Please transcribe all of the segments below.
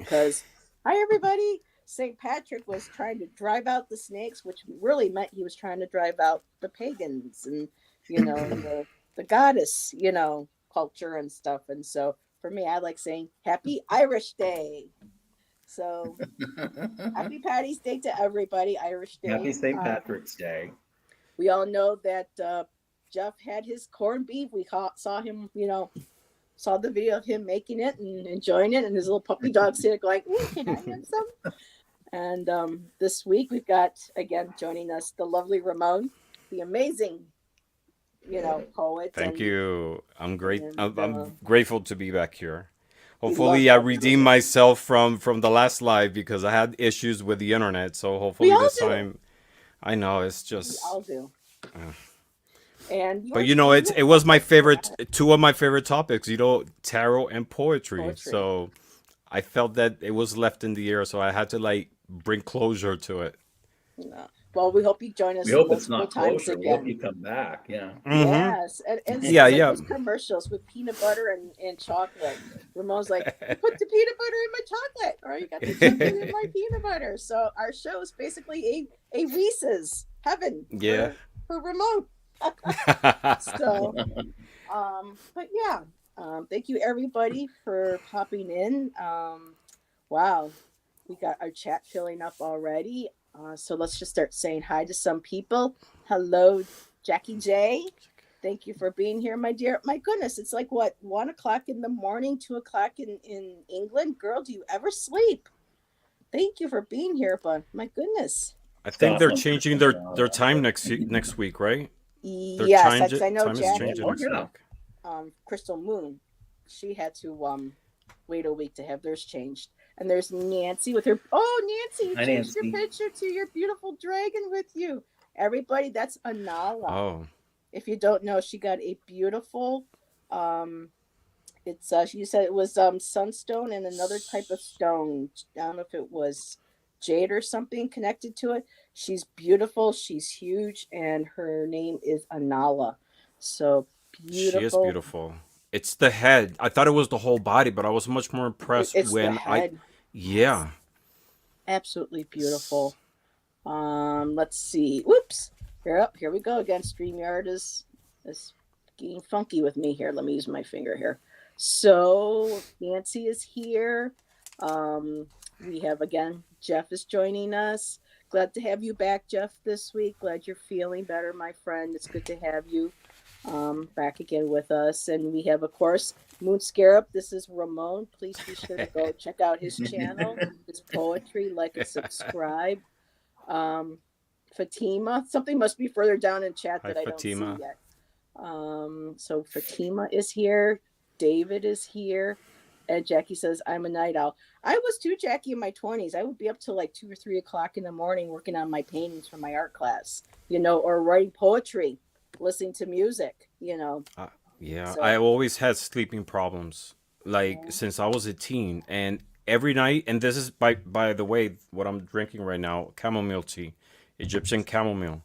because, hi everybody, St. Patrick was trying to drive out the snakes, which really meant he was trying to drive out the pagans and, the goddess, culture and stuff. And so for me, I like saying Happy Irish Day. So happy Patty's Day to everybody, Irish Happy Day. St. Patrick's Day. We all know that Jeff had his corned beef. We saw him, saw the video of him making it and enjoying it, and his little puppy dog sitting going, "Ooh, can I have some?" And this week we've got again joining us the lovely Ramon, the amazing, poet, Thank and you. I'm great. and I'm grateful to be back here. we love Hopefully, I having redeemed you. myself from the last live because I had issues with the internet. So We hopefully all this do. time, I know it's We just. all do. Uh, And but you it have was my something to favorite. add. Two of my favorite topics. Tarot and poetry. Poetry. So I felt that it was left in the air. So I had to like bring closure to it. No. Well, we hope you join We us hope it's multiple not times closure. We hope again. you come back. Yeah. Mm-hmm. Yes, and Yeah. it's like Yeah. those commercials with peanut butter and chocolate. Ramon's like, you put the peanut butter in my chocolate, or you got the chocolate in my peanut butter. So our show is basically a Reese's heaven Yeah. for Ramon. So, but yeah, thank you everybody for popping in. Wow, we got our chat filling up already. So let's just start saying hi to some people. Hello, Jackie J. Thank you for being here, my dear. My goodness, it's like what, 1 o'clock in the morning, 2 o'clock in England? Girl, do you ever sleep? Thank you for being here, but my goodness. I think they're Scotland. changing their time next week, right? Their Yes, because I know time is Yeah. changing Jackie, Oh, next yeah. week. Crystal Moon, she had to wait a week to have theirs changed. And there's Nancy with her. Oh, Nancy, you Hi, changed your Nancy. picture to your beautiful dragon with you. Everybody, that's Anala. Oh, If you don't know, she got a beautiful. Um, it's she said it was sunstone and another type of stone. I don't know if it was jade or something connected to it. She's beautiful. She's huge, and her name is Anala. So she is beautiful. beautiful. It's the head. I thought it was the whole body, but I was much more impressed It's the when I. head. Yes, Yeah. absolutely S- beautiful. Let's see. Whoops. Here we go again. StreamYard is getting funky with me here. Let me use my finger here. So Nancy is here. We have again Jeff is joining us. Glad to have you back, Jeff, this week. Glad you're feeling better, my friend. It's good to have you back again with us. And we have, of course, Moon Scarab. This is Ramon. Please be sure to go check out his channel, his poetry, like and subscribe. Um, Fatima, something must be further down in chat Hi, that I don't see Fatima. yet. So Fatima is here. David is here. And Jackie says, I'm a night owl. I was too, Jackie, in my 20s. I would be up till like 2 or 3 o'clock in the morning working on my paintings for my art class, or writing poetry, listening to music. Uh, yeah, I So, always had sleeping problems, like yeah. since I was a teen, and every night. And this is by the way, what I'm drinking right now, chamomile tea, Egyptian chamomile.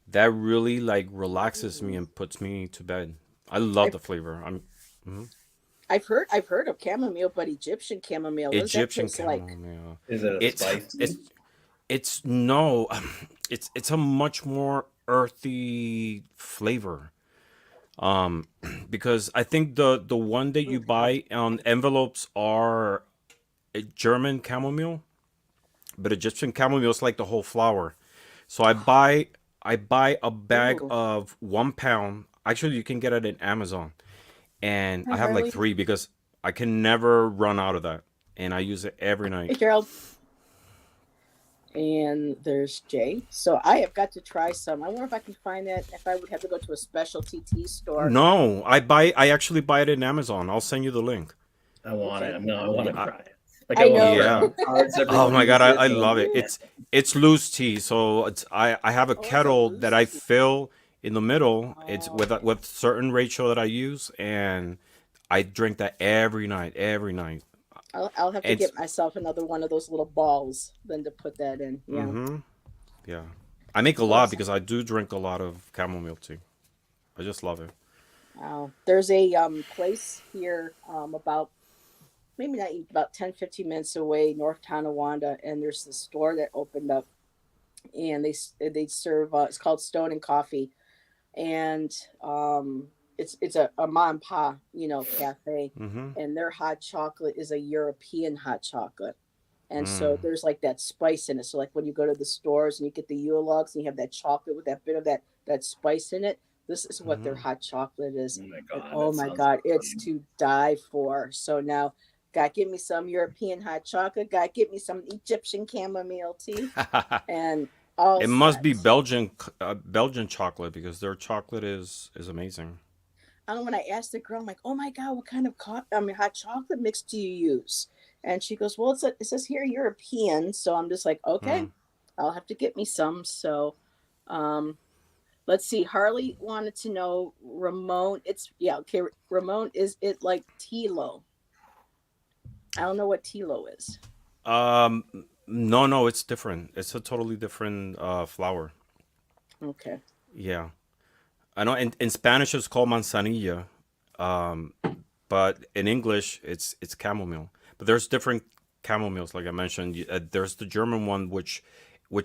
That really like relaxes me Mm. and puts me to bed. I love I've, the flavor. Mhm. I've heard of chamomile, but Egyptian chamomile, what does that Egyptian taste like? chamomile. Is it a It's spicy? it's no, it's a much more earthy flavor. Um, because I think the one that you Wow. buy on envelopes are a German chamomile, but Egyptian chamomile is like the whole flower. So I buy a bag Ooh, of 1 pound. Actually, you can get it in Amazon, and hi, I have like Harley. three because I can never run out of that, and I use it every Hey, night. Gerald. And there's Jay. So I have got to try some. I wonder if I can find that. If I would have to go to a specialty tea store. No, I actually buy it in Amazon. I'll send you the link. I want Okay. it. No, I want to I, try it. Like I I want to know. print yeah. out cards. Oh Everyone my god, uses. I I want love to it. print. It's loose tea, so I have a Oh, it's a kettle that loose I tea. fill in the middle. It's Oh, okay. with certain ratio that I use, and I drink that every night, every night. I'll have to It's get myself another one of those little balls then to put that in. Yeah. mm-hmm. Yeah. I make a lot Awesome. because I do drink a lot of chamomile tea. I just love it. Wow. There's a place here about maybe not even about 10, 15 minutes away, North Tonawanda, and there's this store that opened up, and they serve. It's called Stone and Coffee, and it's a mom and pa, cafe, Mm-hmm. and their hot chocolate is a European hot chocolate. And so Mm. there's like that spice in it. So like when you go to the stores and you get the Yule logs and you have that chocolate with that bit of that spice in it, this is what their Mm-hmm. hot chocolate is. Oh my And God, oh that my sounds God, it's amazing. to die for. So now, God, give me some European hot chocolate. God, give me some Egyptian chamomile tea, and all It must be set. Belgian chocolate because their chocolate is amazing. And when I asked the girl, I'm like, "Oh my God, what kind of hot chocolate mix do you use?" And she goes, "Well, it says here European." So I'm just like, "Okay, Mm. I'll have to get me some." So, um, let's see. Harley wanted to know Ramon. It's yeah, okay. Ramon, is it like Tilo? I don't know what Tilo is. Um, no, no, it's different. It's a totally different flower. Okay, Yeah, I know. In Spanish, it's called manzanilla, um, but in English, it's chamomile. But there's different chamomiles, like I mentioned. There's the German one, which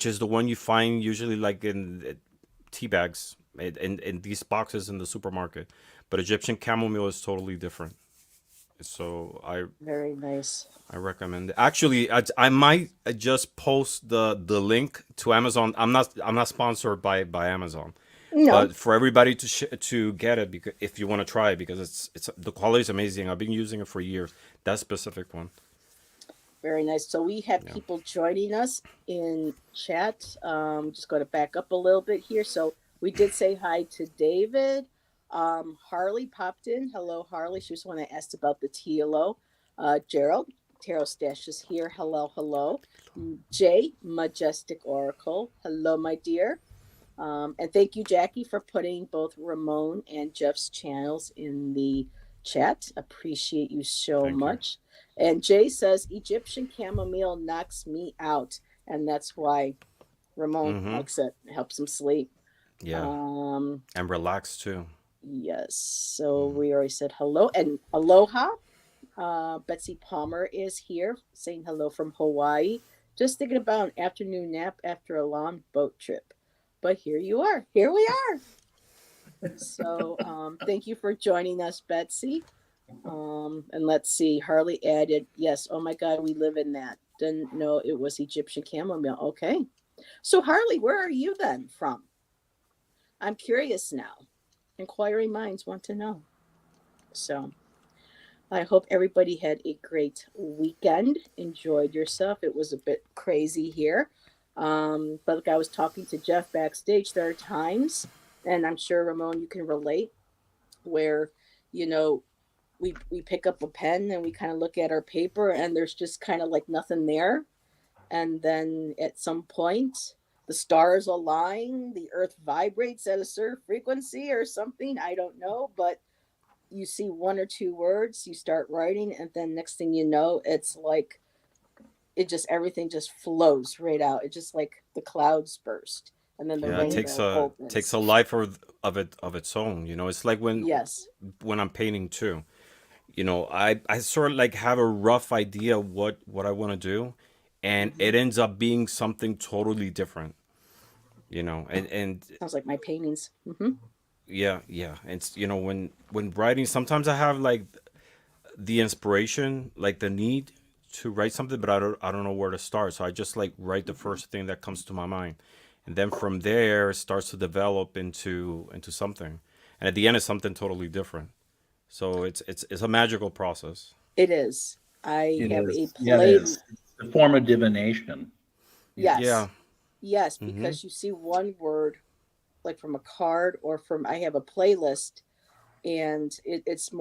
is the one you find usually like in tea bags in these boxes in the supermarket. But Egyptian chamomile is totally different. So very nice. I recommend it. Actually, I might just post the link to Amazon. I'm not sponsored by Amazon, No, but for everybody to get it because if you want to try it because it's the quality is amazing. I've been using it for years. That specific one. very nice. So we have Yeah. people joining us in chat. Just going to back up a little bit here. So we did say hi to David. Harley popped in. Hello, Harley. She was the one that asked about the TLO. Gerald, Tarot Stash is here. Hello, hello. Jay, Majestic Oracle. Hello, my dear. And thank you, Jackie, for putting both Ramon and Jeff's channels in the chat. Appreciate you so Thank you. much. And Jay says Egyptian chamomile knocks me out, and that's why Ramon Mm-hmm. likes it. It helps him sleep. Yeah, Um, and relax too. yes. So Mm-hmm. we already said hello and aloha. Betsy Palmer is here saying hello from Hawaii. Just thinking about an afternoon nap after a long boat trip. But here you are. Here we are. So thank you for joining us, Betsy. And let's see, Harley added, yes, oh my God, we live in that. Didn't know it was Egyptian chamomile. Okay. So, Harley, where are you then from? I'm curious now. Inquiring minds want to know. So, I hope everybody had a great weekend, enjoyed yourself. It was a bit crazy here. But like I was talking to Jeff backstage, there are times, and I'm sure, Ramon, you can relate, where, you know, we pick up a pen and we kind of look at our paper and there's just kind of like nothing there, and then at some point the stars align, the earth vibrates at a certain frequency or something, I don't know, but you see one or two words, you start writing, and then next thing you know, it's like it just everything just flows right out. It just like the clouds burst and then the Yeah, it Hmm. takes rainbow takes opens. a life of its own. It's like Yes. when I'm painting too. I sort of like have a rough idea what I want to do, and Hmm. it ends up being something totally different. And Sounds like my paintings. Hmm. yeah, yeah. And when writing, sometimes I have like the inspiration, like the need to write something, but I don't know where to start. So I just like write the Hmm. first thing that comes to my mind, and then from there it starts to develop into something, and at the end it's something totally different. So it's a magical process. It is. I It have a is. Yeah, it play. is. It's a form of divination. Yeah. Yeah. Yes. Yes, Mm-hmm. because you see one word like from a card or from, I have a playlist, and it's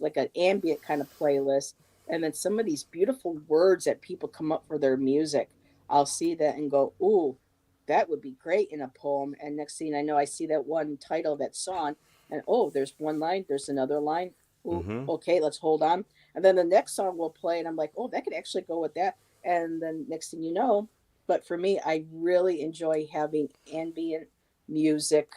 like an ambient kind of playlist. And then some of these beautiful words that people come up for their music, I'll see that and go, ooh, that would be great in a poem. And next thing I know, I see that one title of that song, and oh, there's one line, there's another line. Ooh, Mm-hmm. okay, let's hold on. And then the next song will play, and I'm like, oh, that could actually go with that. And then next thing you know, but for me, I really enjoy having ambient music,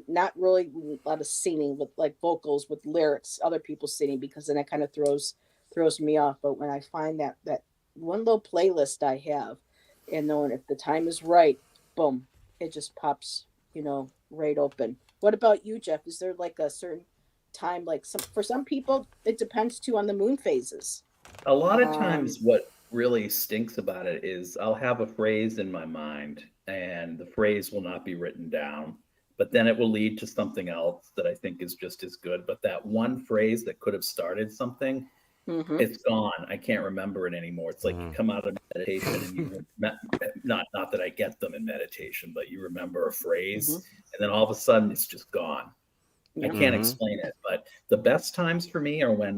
not really a lot of singing with like vocals with lyrics, other people singing, because then that kind of throws throws me off. But when I find that one little playlist I have, and knowing if the time is right, boom, it just pops, right open. What about you, Jeff? Is there like a certain time, like for some people, it depends too on the moon phases. A lot of Um, times, what really stinks about it is I'll have a phrase in my mind, and the phrase will not be written down, but then it will lead to something else that I think is just as good. But that one phrase that could have started something, mm-hmm, it's gone. I can't remember it anymore. It's like you Mhm. come out of meditation and not that I get them in meditation, but you remember a phrase, mm-hmm, and then all of a sudden it's just gone. I yeah, can't Mhm. explain it, but the best times for me are when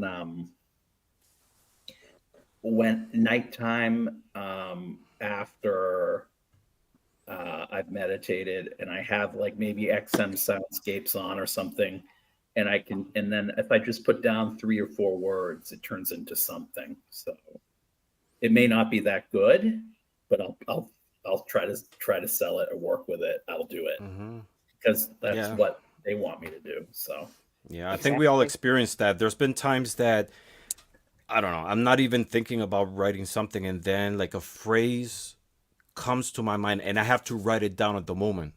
nighttime, after I've meditated and I have like maybe XM soundscapes on or something, and then if I just put down 3 or 4 words, it turns into something. So it may not be that good, but I'll try to sell it or work with it. I'll do it Mhm. because that's Yeah. what they want me to do. So Yeah. I think we all exactly. experienced that. There's been times that I don't know. I'm not even thinking about writing something, and then like a phrase comes to my mind, and I have to write it down at the moment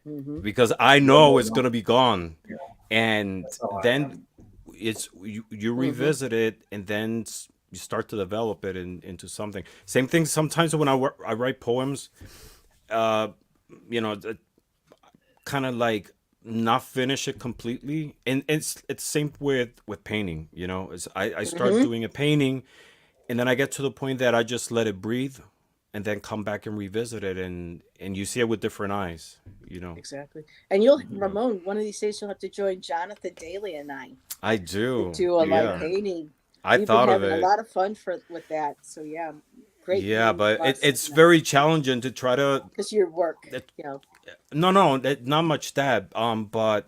Mm-hmm, because I you'll know hold it's on. gonna be gone. Yeah, And that's how I then am. you mm-hmm, revisit it, and then you start to develop it into something. Same thing sometimes when I write poems. Uh, you know, kind of like not finish it completely, and it's same with painting. I start mm-hmm. doing a painting, and then I get to the point that I just let it breathe, and then come back and revisit it, and you see it with different eyes. You know, Exactly. And you'll, yeah. Ramon, one of these days you'll have to join Jonathan Daly and I I to do. do a live Yeah, painting. I We've been thought of having a it. lot of fun with that. So yeah, great Yeah, memories but lost it's on that very challenging to try to. because your work, That, you know, no, not much that. But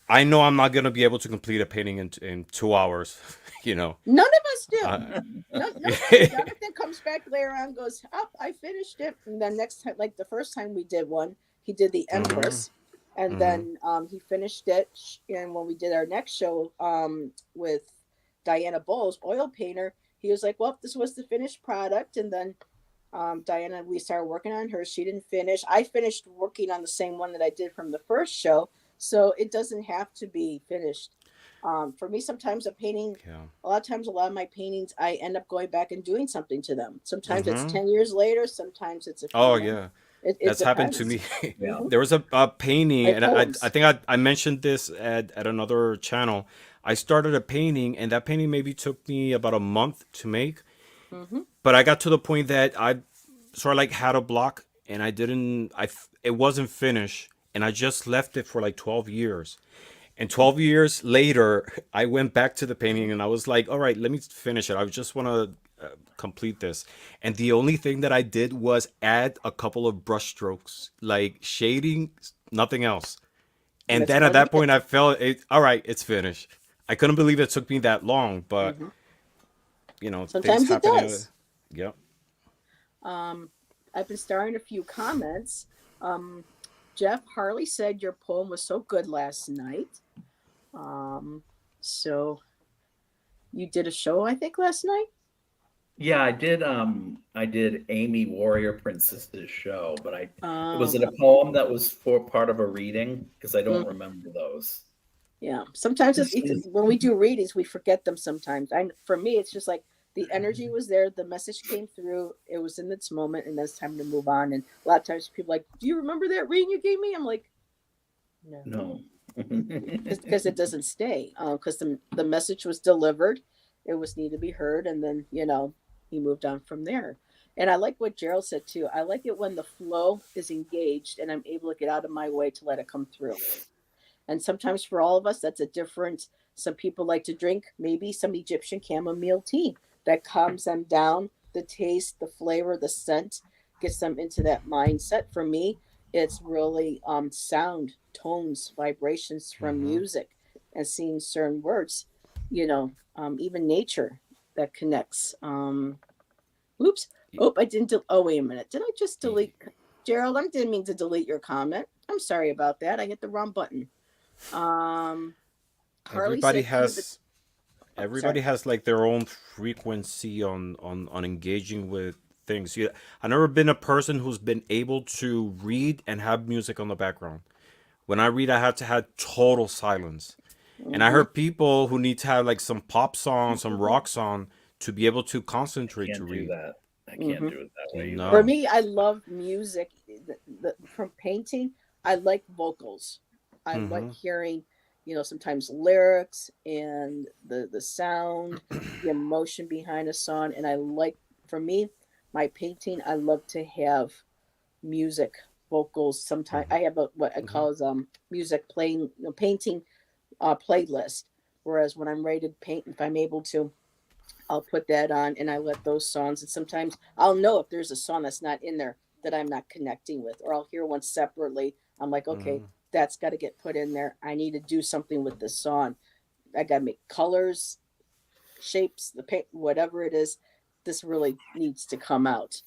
I know I'm not gonna be able to complete a painting in 2 hours. You know. none of us do. Uh, None of us. Jonathan comes back later on, goes, "Oh, I finished it." And then next time, like the first time we did one, he did the mhm. Empress, and Mhm. then he finished it. And when we did our next show with Diana Bowles, oil painter, he was like, "Well, this was the finished product." And then Diana, we started working on hers. She didn't finish. I finished working on the same one that I did from the first show, so it doesn't have to be finished. For me, sometimes a painting, Yeah. a lot of times, a lot of my paintings, I end up going back and doing something to them. Sometimes it's Mhm. 10 years later. Sometimes it's a few Oh months. yeah, It that's happened to depends. me. Yeah. Hmm. There was a painting, My and I poems. think I mentioned this at another channel. I started a painting, and that painting maybe took me about a month to make. Hmm. But I got to the point that I sort of like had a block, and it wasn't finished, and I just left it for like 12 years. And 12 years later, I went back to the painting, and I was like, all right, let me finish it. I just want to complete this. And the only thing that I did was add a couple of brush strokes, like shading, nothing else. And And that's then at all you that get. point, I felt it, all right, it's finished. I couldn't believe it took me that long, but Hmm. things Sometimes it happen. does. Yep. Um, I've been starring a few comments. Um, Jeff Harley said your poem was so good last night. Um, so you did a show, I think, last night. Yeah, I did Amy Warrior Princess's show, but I was Oh, it a poem that was for part of a reading? Because I don't mm, remember those. yeah. Sometimes Just- when we do readings, we forget them. Sometimes, for me, it's just like the energy was there, the message came through, it was in its moment, and then it's time to move on. And a lot of times, people are like, "Do you remember that reading you gave me?" I'm like, "No," No. because it doesn't stay. Because the message was delivered, it was need to be heard, and then he moved on from there. And I like what Gerald said too. I like it when the flow is engaged, and I'm able to get out of my way to let it come through. And sometimes for all of us, that's a different. Some people like to drink maybe some Egyptian chamomile tea that calms them down. The taste, the flavor, the scent gets them into that mindset. For me, it's really sound, tones, vibrations from Mm-hmm. music, and seeing certain words. Even nature that connects. Oops. Oh, I didn't. Oh, wait a minute. Did I just delete? Gerald, I didn't mean to delete your comment. I'm sorry about that. I hit the wrong button. Um, Harley Everybody said cue the. has Oh, sorry. everybody has like their own frequency on engaging with things. Yeah, I've never been a person who's been able to read and have music on the background. When I read, I have to have total silence. And I Hmm. heard people who need to have like some pop song, some rock song to be able to concentrate to Can't do read. that. I can't Hmm. do it that way either. For No. me, I love music. From painting, I like vocals. I like Mm-hmm. hearing, sometimes lyrics and the sound, the emotion behind a song. And for me, my painting, I love to have music, vocals. Sometimes I have what I Mm-hmm. call as music playing, painting playlist. Whereas when I'm ready to paint, if I'm able to, I'll put that on and I let those songs. And sometimes I'll know if there's a song that's not in there that I'm not connecting with, or I'll hear one separately. I'm like, okay, Mm-hmm. that's got to get put in there. I need to do something with this song. I got to make colors, shapes, the paint, whatever it is. This really needs to come out.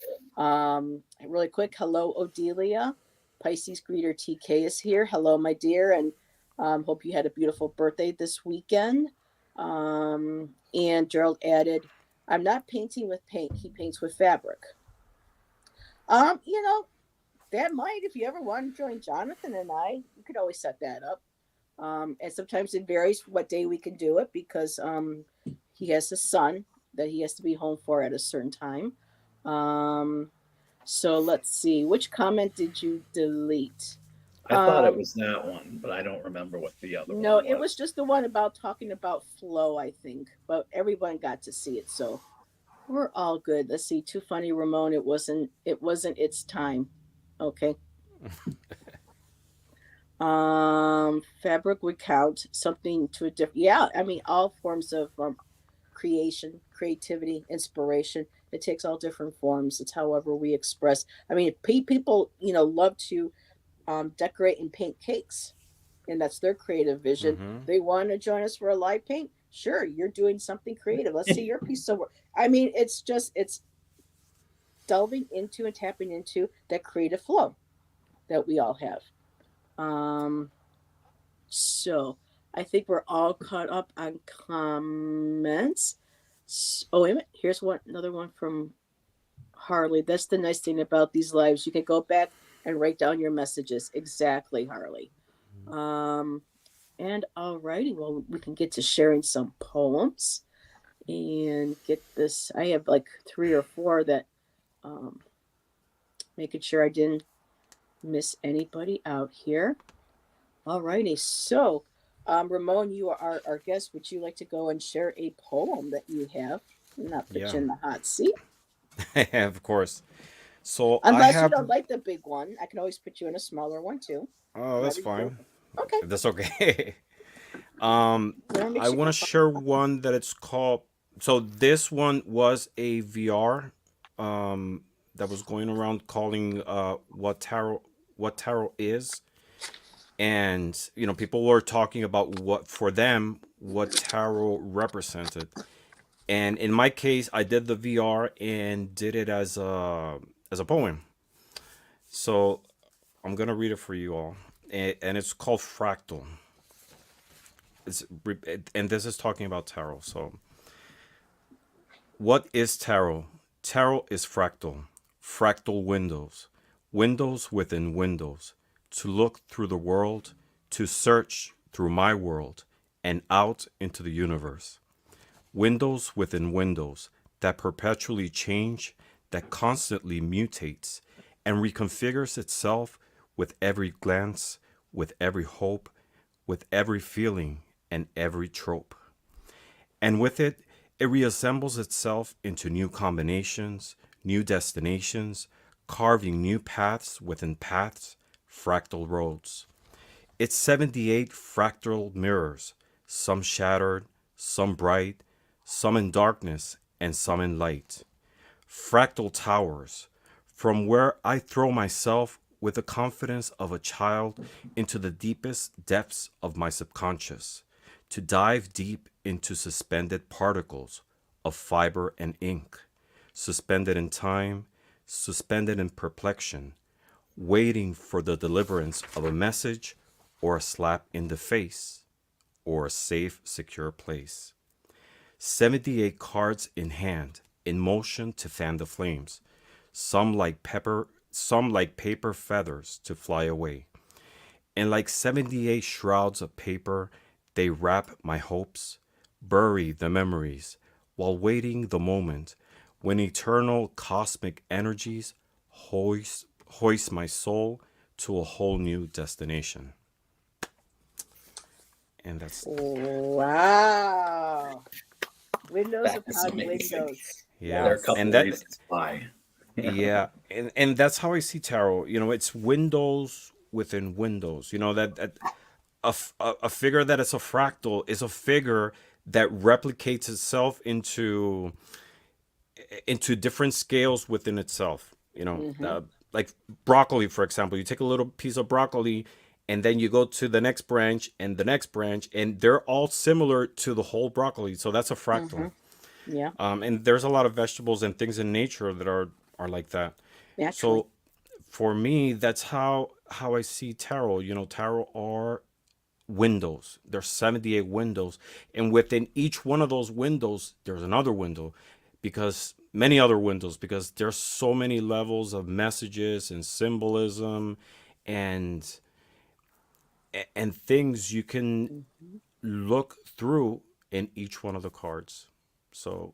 Really quick, hello, Odelia. Pisces greeter TK is here. Hello, my dear, and hope you had a beautiful birthday this weekend. And Gerald added, I'm not painting with paint, he paints with fabric. Um, you know, that might, if you ever want to join Jonathan and I, you could always set that up. And sometimes it varies what day we can do it because he has a son that he has to be home for at a certain time. Um, so let's see, which comment did you delete? I thought it Um, was that one, but I don't remember what the other no, one it was was. just the one about talking about flow, I think, but everyone got to see it, so we're all good. Let's see, too funny, Ramon. It wasn't its time. Okay. Fabric would count something to a different. Yeah, I mean, all forms of creation, creativity, inspiration. It takes all different forms. It's however we express. I mean, people, love to decorate and paint cakes, and that's their creative vision. Mm-hmm. They want to join us for a live paint. Sure, you're doing something creative. Let's see your piece of work. I mean, it's delving into and tapping into that creative flow that we all have. Um, So I think we're all caught up on comments. Oh, wait a minute. Here's another one from Harley. That's the nice thing about these lives. You can go back and write down your messages. Exactly, Harley. Um, and alrighty, well, we can get to sharing some poems and get this. I have like 3 or 4 that um, making sure I didn't miss anybody out here. All righty. So, Ramon, you are our guest. Would you like to go and share a poem that you have? Not put Yeah. you in the hot seat. Of course. So I Unless you have. don't like the big one, I can always put you in a smaller one too. Oh, that's Whatever you feel. fine. Okay. If that's okay. um, Whatever I makes you want to feel share one that it's called. So this one was a VR, um, that was going around calling what tarot is, and people were talking about what for them what tarot represented. And in my case, I did the VR and did it as a poem. So I'm gonna read it for you all, and it's called Fractal. And this is talking about tarot. So, what is tarot? Tarot is fractal, fractal windows, windows within windows, to look through the world, to search through my world, and out into the universe. Windows within windows that perpetually change, that constantly mutates and reconfigures itself with every glance, with every hope, with every feeling, and every trope. And with it, it reassembles itself into new combinations, new destinations, carving new paths within paths, fractal roads. It's 78 fractal mirrors, some shattered, some bright, some in darkness, and some in light. Fractal towers, from where I throw myself with the confidence of a child into the deepest depths of my subconscious, to dive deep into suspended particles of fiber and ink, suspended in time, suspended in perplexion, waiting for the deliverance of a message or a slap in the face or a safe, secure place. 78 cards in hand, in motion to fan the flames. Some like paper feathers to fly away. And like 78 shrouds of paper, they wrap my hopes, bury the memories, while waiting the moment when eternal cosmic energies hoist my soul to a whole new destination. And that's, Wow. Windows That is upon amazing. windows. yeah. There are a couple And of that, reasons why. yeah. And that's how I see tarot. You know, it's windows within windows. You know, that a figure that is a fractal is a figure that replicates itself into different scales within itself. You know, Mm-hmm. like broccoli, for example. You take a little piece of broccoli, and then you go to the next branch and the next branch, and they're all similar to the whole broccoli. So that's a Mm-hmm. fractal. Yeah, And there's a lot of vegetables and things in nature that are like that. naturally. So for me, that's how I see tarot. You know, tarot are windows. There's 78 windows, and within each one of those windows, there's another window, because many other windows, because there's so many levels of messages and symbolism, and and things you can Mm-hmm. look through in each one of the cards. So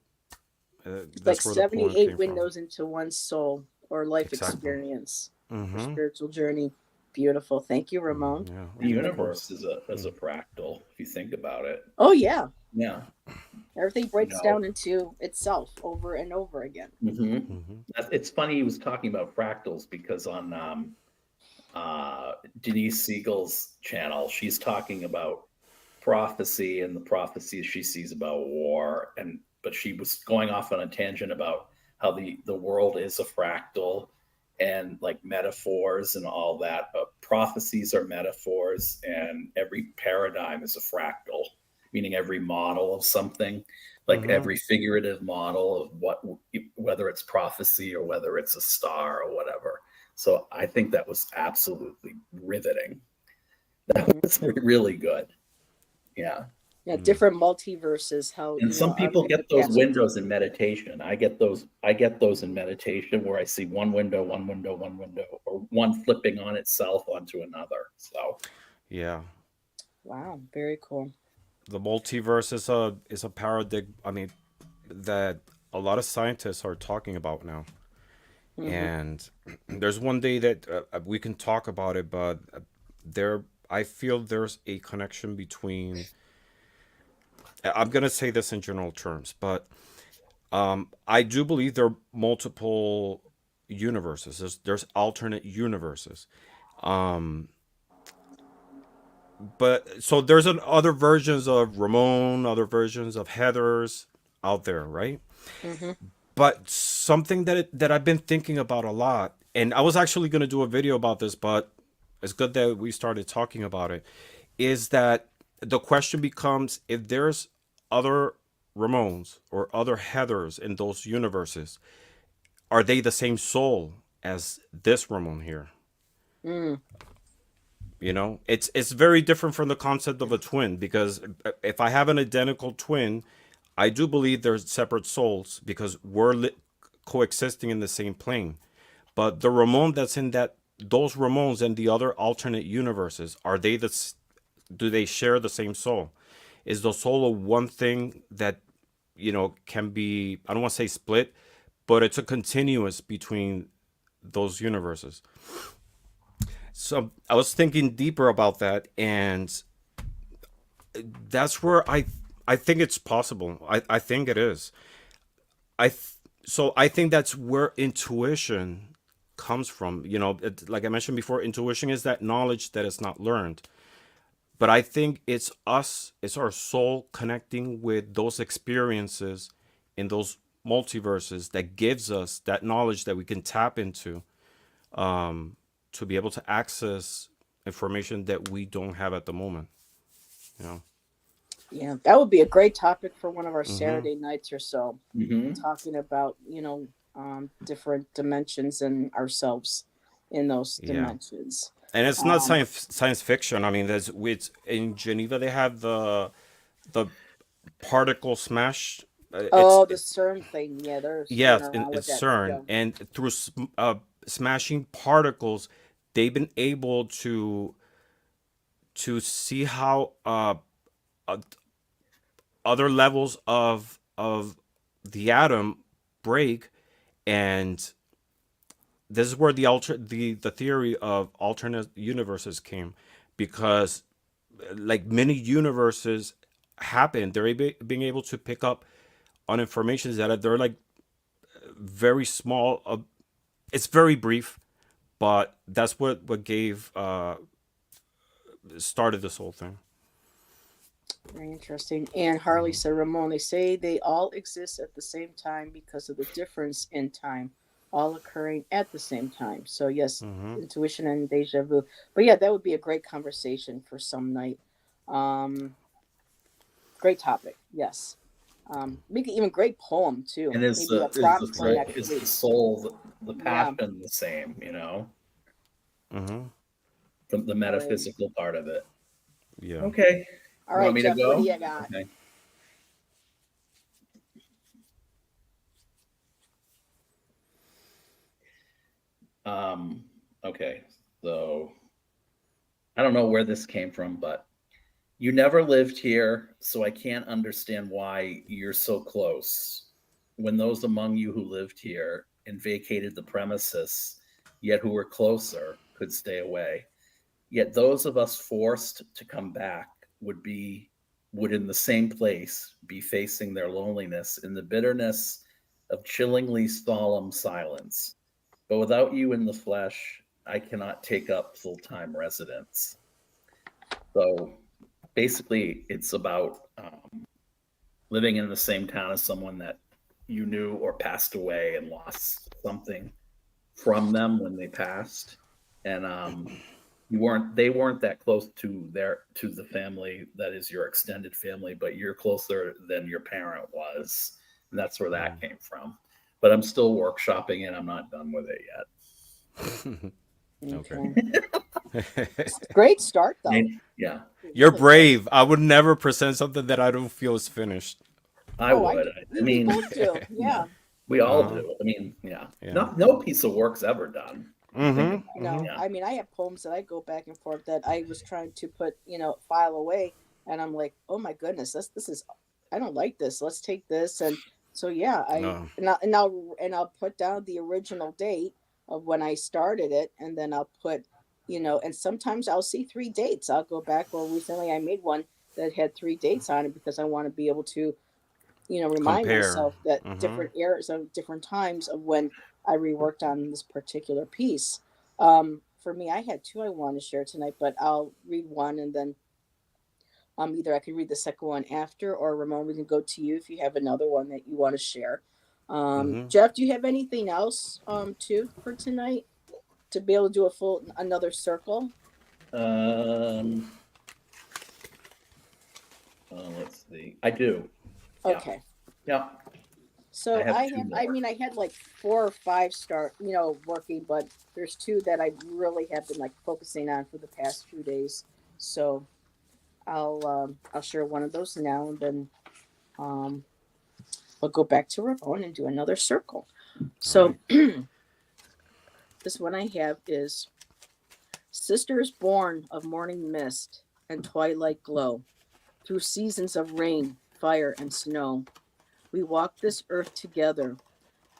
It's like that's where the poem 78 came from. windows into one's soul or life Exactly. experience or Mm-hmm. spiritual journey. Beautiful. Thank you, Ramon. Yeah, The of universe course. is a fractal, if you think about it. Oh, yeah. Yeah. Everything You breaks know, down into itself over and over again. hmm Mm-hmm. it's funny he was talking about fractals because on Denise Siegel's channel, she's talking about prophecy and the prophecies she sees about war, and but she was going off on a tangent about how the world is a fractal and like metaphors and all that. But prophecies are metaphors, and every paradigm is a fractal, meaning every model of something, like Mm-hmm. every figurative model of what, whether it's prophecy or whether it's a star or whatever. So I think that was absolutely riveting. That Hmm. was really good. Yeah. Yeah, different multiverses, how, And some our people get those paths are windows in taken. meditation. I get those in meditation where I see one window, one window, one window, or one flipping on itself onto another. So Yeah. Wow, very cool. The multiverse is a paradigm. I mean, that a lot of scientists are talking about now. Hmm. And there's one day that we can talk about it, but there, I feel there's a connection between. I'm gonna say this in general terms, but I do believe there are multiple universes. There's alternate universes. Um, but so there's other versions of Ramon, other versions of Heather's out there, right? Hmm. But something that I've been thinking about a lot, and I was actually going to do a video about this, but it's good that we started talking about it, is that the question becomes, if there's other Ramones or other Heathers in those universes, are they the same soul as this Ramon here? Mm. You know, it's very different from the concept of a twin, because if I have an identical twin, I do believe they're separate souls because coexisting in the same plane. But the Ramon that's in those Ramones and the other alternate universes, are they do they share the same soul? Is the soul of one thing that, can be, I don't want to say split, but it's a continuous between those universes. So I was thinking deeper about that, and that's where I think it's possible. I think it is. I th- so I think that's where intuition comes from. Like I mentioned before, intuition is that knowledge that is not learned. But I think it's us, it's our soul connecting with those experiences in those multiverses that gives us that knowledge that we can tap into, to be able to access information that we don't have at the moment. You know. Yeah, that would be a great topic for one of our Mm-hmm. Saturday nights or so, mhm. talking about, different dimensions and ourselves in those Yeah. dimensions. And it's not Um, science fiction. I mean, there's, it's in Geneva. They have the particle smash. Oh, the CERN thing. Yeah, they're screwing Yes, around with it's that CERN, still. and through smashing particles, they've been able to see how uh, other levels of the atom break, and this is where the theory of alternate universes came, because like many universes happen, being able to pick up on information that they're like very small. It's very brief, but that's what gave started this whole thing. Very interesting. And Harley Hmm. said, Ramon, they say they all exist at the same time because of the difference in time, all occurring at the same time. So, yes, Hmm. intuition and deja vu. But yeah, that would be a great conversation for some night. Um, Great topic. Yes. Make it even great poem, too. And Maybe a prompt for next is the week. soul, the Yeah. passion the same, you know, Hmm. the All right. metaphysical part of it. Yeah. Okay. All You want right, me to Jeff, what do go? you got? Okay. Um, okay. So I don't know where this came from, but you never lived here, so I can't understand why you're so close. When those among you who lived here and vacated the premises, yet who were closer, could stay away. Yet those of us forced to come back would in the same place be facing their loneliness in the bitterness of chillingly solemn silence. But without you in the flesh, I cannot take up full-time residence. So basically, it's about living in the same town as someone that you knew or passed away and lost something from them when they passed, and they weren't that close to the family that is your extended family, but you're closer than your parent was, and that's where that Mm. came from. But I'm still workshopping it. I'm not done with it Okay. Okay. Great start, yet. though. Yeah, You're Really good. brave. I would never present something that I don't feel is finished. I Oh, I would. do. I We mean, both do. yeah, Yeah. we all Uh-huh. do. I mean, yeah, Yeah. no piece of work's ever done. If you think Mm-hmm. about it, Mm-hmm. No, yeah. I mean, I have poems that I go back and forth that I was trying to put, file away, and I'm like, oh my goodness, this is, I don't like this. Let's take this, and so yeah, No. I'll put down the original date of when I started it, and then I'll put, and sometimes I'll see three dates. I'll go back. Well, recently I made one that had three dates on it because I want to be able to remind Compare. myself that Mm-hmm. different eras of different times of when I reworked on this particular piece. For me, I had two I want to share tonight, but I'll read one and then either I can read the second one after, or Ramon, we can go to you if you have another one that you want to share. Mm-hmm. Jeff, do you have anything else too for tonight to be able to do a full another circle? Um, let's see. I do. Yeah, Okay. yeah. I So have two I more. mean, I had like four or five start, working, but there's two that I really have been like focusing on for the past few days. So I'll share one of those now, and then um, we'll go back to Ramon and do another circle. All So right. this one I have is sisters born of morning mist and twilight glow, through seasons of rain, fire, and snow. We walk this earth together,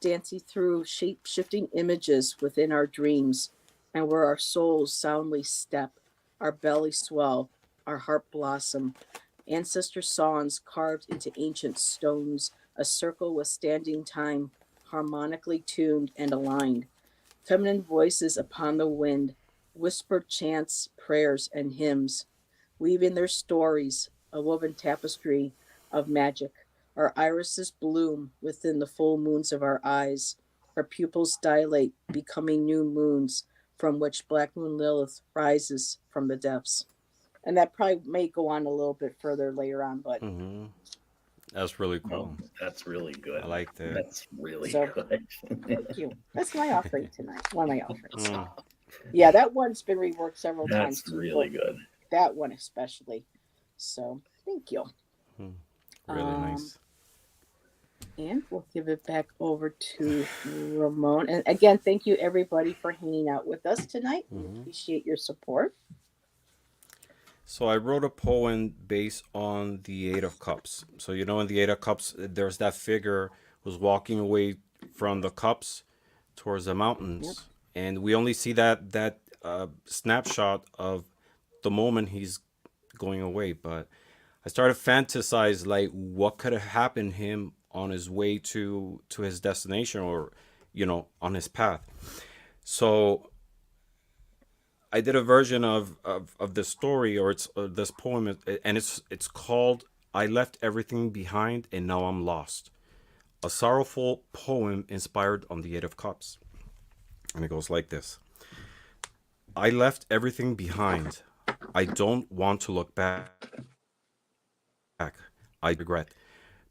dancing through shape shifting images within our dreams, and where our souls soundly step, our belly swell, our heart blossom. Ancestor songs carved into ancient stones, a circle with standing time, harmonically tuned and aligned. Feminine voices upon the wind, whispered chants, prayers, and hymns, weaving their stories, a woven tapestry of magic. Our irises bloom within the full moons of our eyes. Our pupils dilate, becoming new moons, from which Black Moon Lilith rises from the depths. And that probably may go on a little bit further later on, but Mm-hmm. That's really Oh, cool. that's really I good. like that. That's really so good. thank you. That's my offering tonight. One of my offerings. Mm. Yeah, that one's been reworked several times That's too, really but good. that one especially. So thank you. Mm. Really Um, nice. and we'll give it back over to Ramon. And again, thank you everybody for hanging out with us tonight. We appreciate your support. So I wrote a poem based on the Eight of Cups. So you know, in the Eight of Cups, there's that figure who's walking away from the cups towards the Yep. mountains, and we only see that snapshot of the moment he's going away. But I started to fantasize like what could have happened to him on his way to his destination, or on his path. So I did a version of this story, or it's this poem, and it's called "I Left Everything Behind and Now I'm Lost." A sorrowful poem inspired on the Eight of Cups, and it goes like this: I left everything behind. I don't want to look back. I regret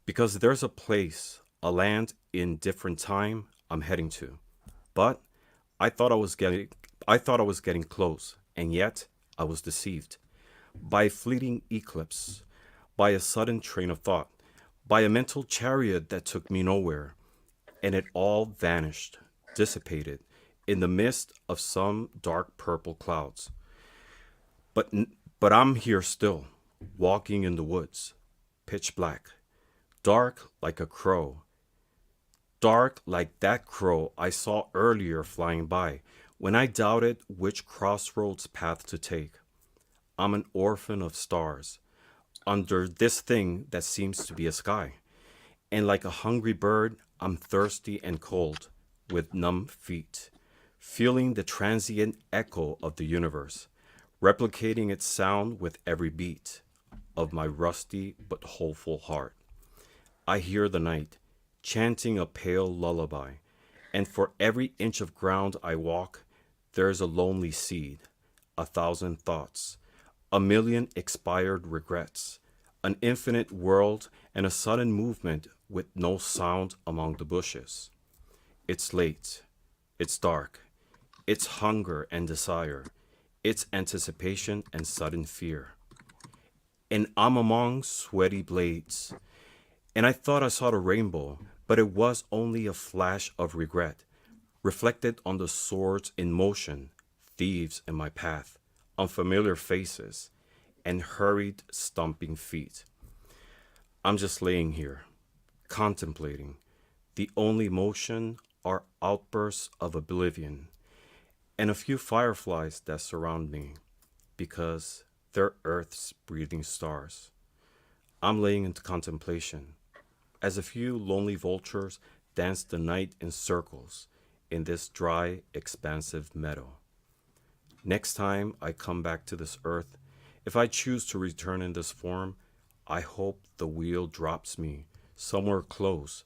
because there's a place, a land in different time I'm heading to. But I thought I was getting I thought I was getting close, and yet I was deceived by a fleeting eclipse, by a sudden train of thought, by a mental chariot that took me nowhere, and it all vanished, dissipated in the mist of some dark purple clouds. But but I'm here still, walking in the woods, pitch black, dark like a crow, dark like that crow I saw earlier flying by when I doubted which crossroads path to take. I'm an orphan of stars under this thing that seems to be a sky. And like a hungry bird, I'm thirsty and cold, with numb feet, feeling the transient echo of the universe, replicating its sound with every beat of my rusty but hopeful heart. I hear the night chanting a pale lullaby, and for every inch of ground I walk, there's a lonely seed, a thousand thoughts, a million expired regrets, an infinite world, and a sudden movement with no sound among the bushes. It's late, it's dark, it's hunger and desire, it's anticipation and sudden fear. And I'm among sweaty blades, and I thought I saw the rainbow, but it was only a flash of regret, reflected on the swords in motion, thieves in my path, unfamiliar faces, and hurried, stomping feet. I'm just laying here, contemplating. The only motion are outbursts of oblivion, and a few fireflies that surround me, because they're Earth's breathing stars. I'm laying into contemplation, as a few lonely vultures dance the night in circles in this dry, expansive meadow. Next time I come back to this earth, if I choose to return in this form, I hope the wheel drops me somewhere close,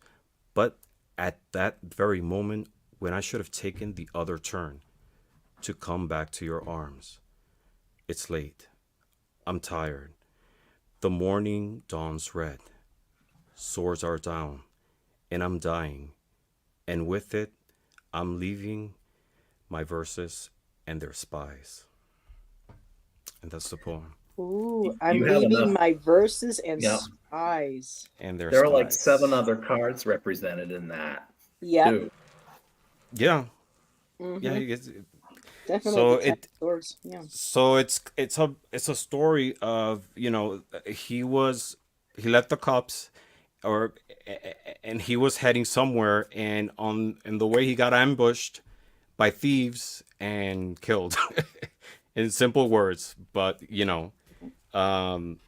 but at that very moment when I should have taken the other turn to come back to your arms. It's late. I'm tired. The morning dawns red. Swords are down, and I'm dying. And with it, I'm leaving my verses and their spies. And that's the poem. Ooh, I'm You have leaving enough. my verses and Yeah. spies. And their There are like seven spies. other cards represented in that Yep. too. Yeah. Yeah. Mm-hmm. Definitely So the Ten it of Swords. Yeah. so it's a story of he left the cops, or and he was heading somewhere, and on in the way he got ambushed by thieves and killed. In simple words, but um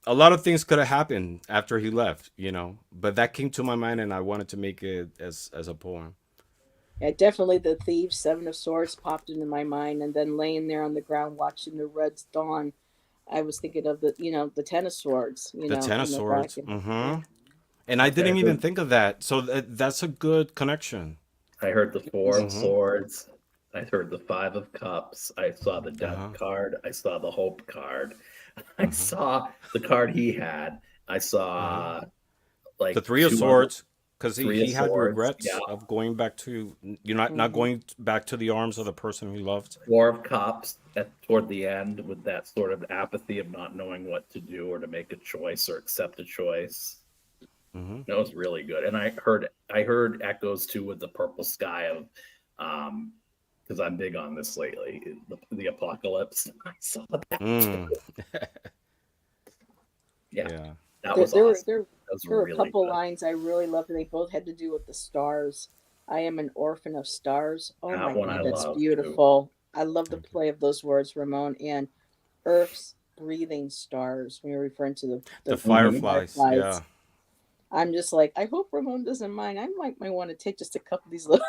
a lot of things could have happened after he left, but that came to my mind, and I wanted to make it as a poem. Yeah, definitely the Thieves, Seven of Swords popped into my mind, and then laying there on the ground watching the Reds dawn, I was thinking of the Ten of Swords, The Ten of in the back. Swords. And yeah. Mm-hmm. And I I didn't even heard, think of that. So that's a good connection. I heard the Four of Mm-hmm. Swords. I heard the Five of Cups. I saw the Death Uh-huh. card. I saw the Hope card. I Uh-huh. saw the card he had. I Uh-huh. saw The like Three of two other Swords, because he, Three of he had Swords. Yeah. regrets of going back to not Mm-hmm. going back to the arms of the person he loved. Four of Cups toward the end with that sort of apathy of not knowing what to do or to make a choice or accept a choice. Mm-hmm. That was really good. And I heard echoes too with the purple sky of because I'm big on this lately, the apocalypse. I saw that too. Mm. Yeah, Yeah. that There, was there were awesome. there, That was there were a really couple good. lines I really loved. They both had to do with the stars. I am an orphan of stars. Oh That my one I God, that's love too. beautiful. I love the Thank play of those words, Ramon. And Earth's breathing stars when you're referring to the the Hmm. fireflies. fireflies. Yeah. I'm just like, I hope Ramon doesn't mind. I might want to take just a couple of these little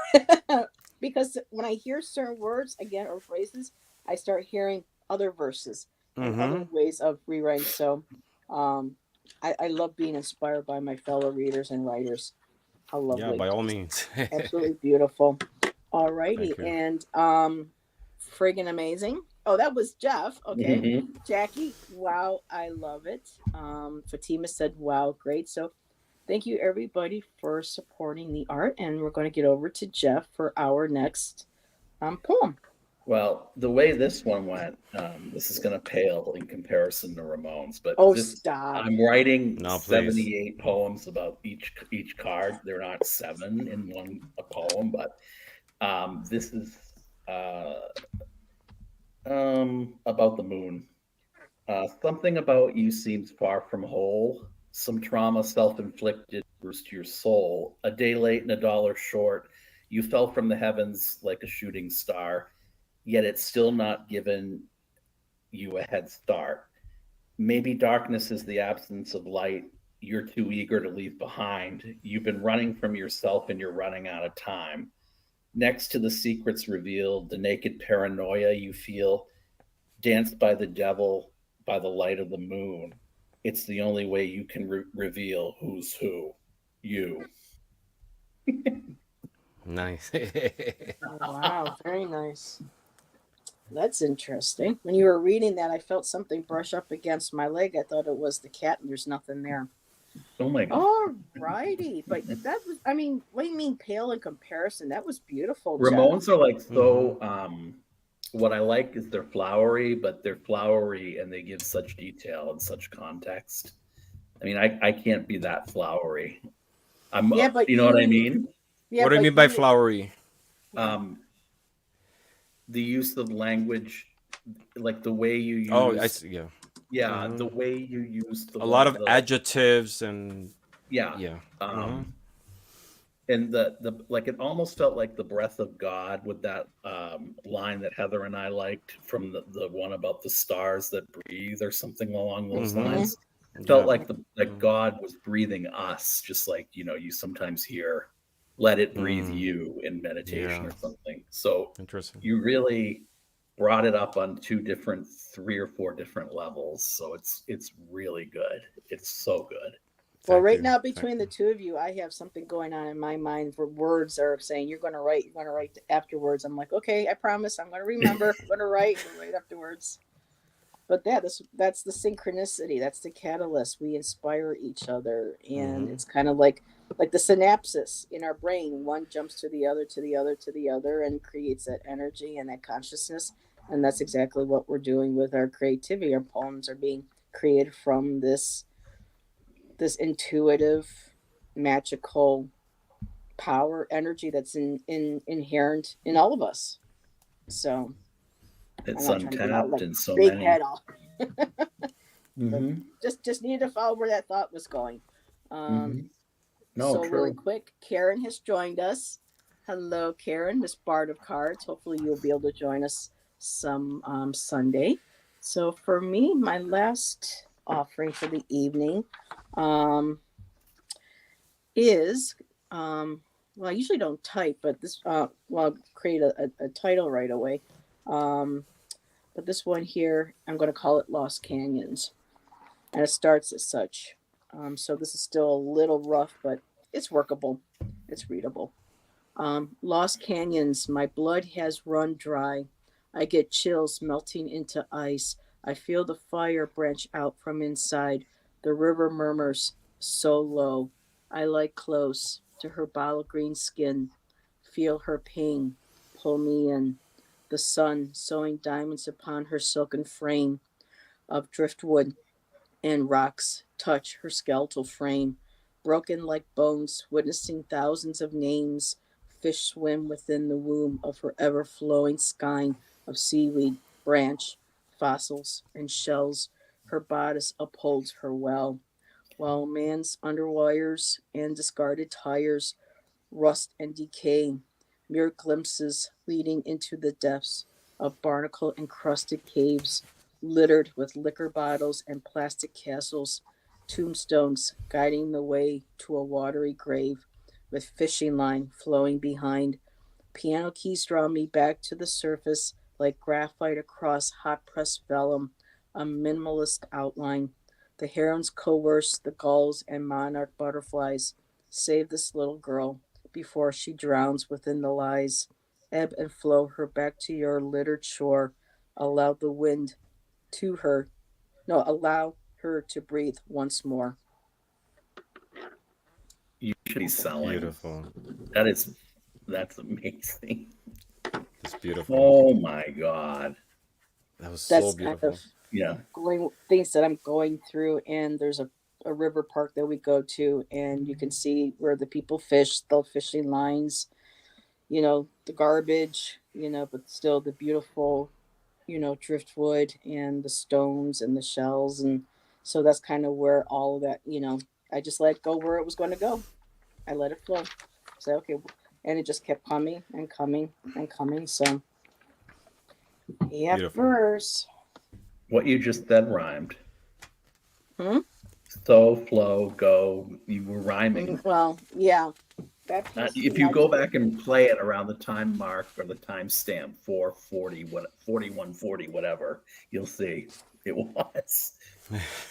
because when I hear certain words again or phrases, I start hearing other verses and other Mm-hmm. ways of rewriting. So um I love being inspired by my fellow readers and writers. How Yeah. lovely. By all means. Absolutely beautiful. Alrighty. Thank you. And friggin' amazing. Oh, that was Jeff. Okay. Hmm. Jackie, wow, I love it. Fatima said, wow, great. So thank you everybody for supporting the art. And we're going to get over to Jeff for our next poem. Well, the way this one went, this is going to pale in comparison to Ramon's, but Oh, this stop. I'm writing No, please. 78 poems about each card. They're not seven in one a poem, but this is uh, about the moon. Something about you seems far from whole. Some trauma self-inflicted bruised your soul. A day late and a dollar short. You fell from the heavens like a shooting star, yet it's still not given you a head start. Maybe darkness is the absence of light you're too eager to leave behind. You've been running from yourself and you're running out of time. Next to the secrets revealed, the naked paranoia you feel, danced by the devil by the light of the moon. It's the only way you can reveal who's who. You. Nice. Oh, wow, very nice. That's interesting. When you were reading that, I felt something brush up against my leg. I thought it was the cat, and there's nothing there. Oh my God. All righty. But that was, I mean, what do you mean pale in comparison? That was beautiful, Jeff. Ramones are like Mm-hmm. so. What I like is they're flowery, but they're flowery and they give such detail and such context. I mean, I can't be that flowery. I'm, Yeah, but you know what I mean? yeah, What do you but mean by flowery? yeah. Um, the use of language, like the way you Oh, I use, see. Yeah. yeah, Mm-hmm. the way you use A lot of the adjectives and yeah. yeah. Mm-hmm. Um, and the like it almost felt like the breath of God with that line that Heather and I liked from the one about the stars that breathe or something along those Mm-hmm. lines. Mhm. It felt Yeah. like the like Mm-hmm. God was breathing us, just like you sometimes hear "Let it breathe Mm. you" in meditation Yeah. or something. So Interesting. you really brought it up on three or four different levels. So it's really good. It's so good. Well, Thank right you. now Thank between you. the two of you, I have something going on in my mind where words are saying you're going to write afterwards. I'm like, okay, I promise, I'm going to remember. I'm going to write afterwards. But that's the synchronicity. That's the catalyst. We inspire each other, and Mm-hmm. it's kind of like the synapses in our brain. One jumps to the other, to the other, to the other, and creates that energy and that consciousness. And that's exactly what we're doing with our creativity. Our poems are being created from this intuitive, magical power energy that's in inherent in all of us. So I'm It's not trying to be all untapped like in so big many. head all, but Hmm. just needed to follow where that thought was going. Um, Hmm. No, so really true. quick, Karen has joined us. Hello, Karen, Miss Bard of Cards. Hopefully, you'll be able to join us some Sunday. So for me, my last offering for the evening um, is well, I usually don't type, but this well, I'll create a title right away. Um, but this one here, I'm going to call it Lost Canyons, and it starts as such. So this is still a little rough, but it's workable. It's readable. Lost Canyons, my blood has run dry. I get chills melting into ice. I feel the fire branch out from inside. The river murmurs so low. I lie close to her bottle green skin. Feel her pain pull me in. The sun sewing diamonds upon her silken frame of driftwood and rocks touch her skeletal frame. broken like bones, witnessing thousands of names. Fish swim within the womb of her ever flowing skein of seaweed, branch, fossils, and shells. Her bodice upholds her well, while man's underwires and discarded tires rust and decay, mere glimpses leading into the depths of barnacle encrusted caves, littered with liquor bottles and plastic castles, tombstones guiding the way to a watery grave, with fishing line flowing behind. Piano keys draw me back to the surface like graphite across hot pressed vellum, a minimalist outline. The herons coerce the gulls and monarch butterflies. Save this little girl before she drowns within the lies. Ebb and flow her back to your littered shore. Allow the wind to her, no, allow her to breathe once more. You should be selling. Beautiful. That is, that's amazing. That's beautiful. Oh my God. That was so That's kind of beautiful. Yeah. going things that I'm going through, and there's a river park that we go to, and you can see where the people fish, the fishing lines, the garbage, but still the beautiful, driftwood and the stones and the shells. And so that's kind of where all of that, I just let it go where it was going to go. I let it flow. So, okay. And it just kept coming and coming and coming. So, yeah, Beautiful. verse. What you just said rhymed. Hmm? So, flow, go. You were rhyming. Well, yeah. That piece, If you go back and play it around the time mark or the time stamp 440, 4140, whatever, you'll see it was.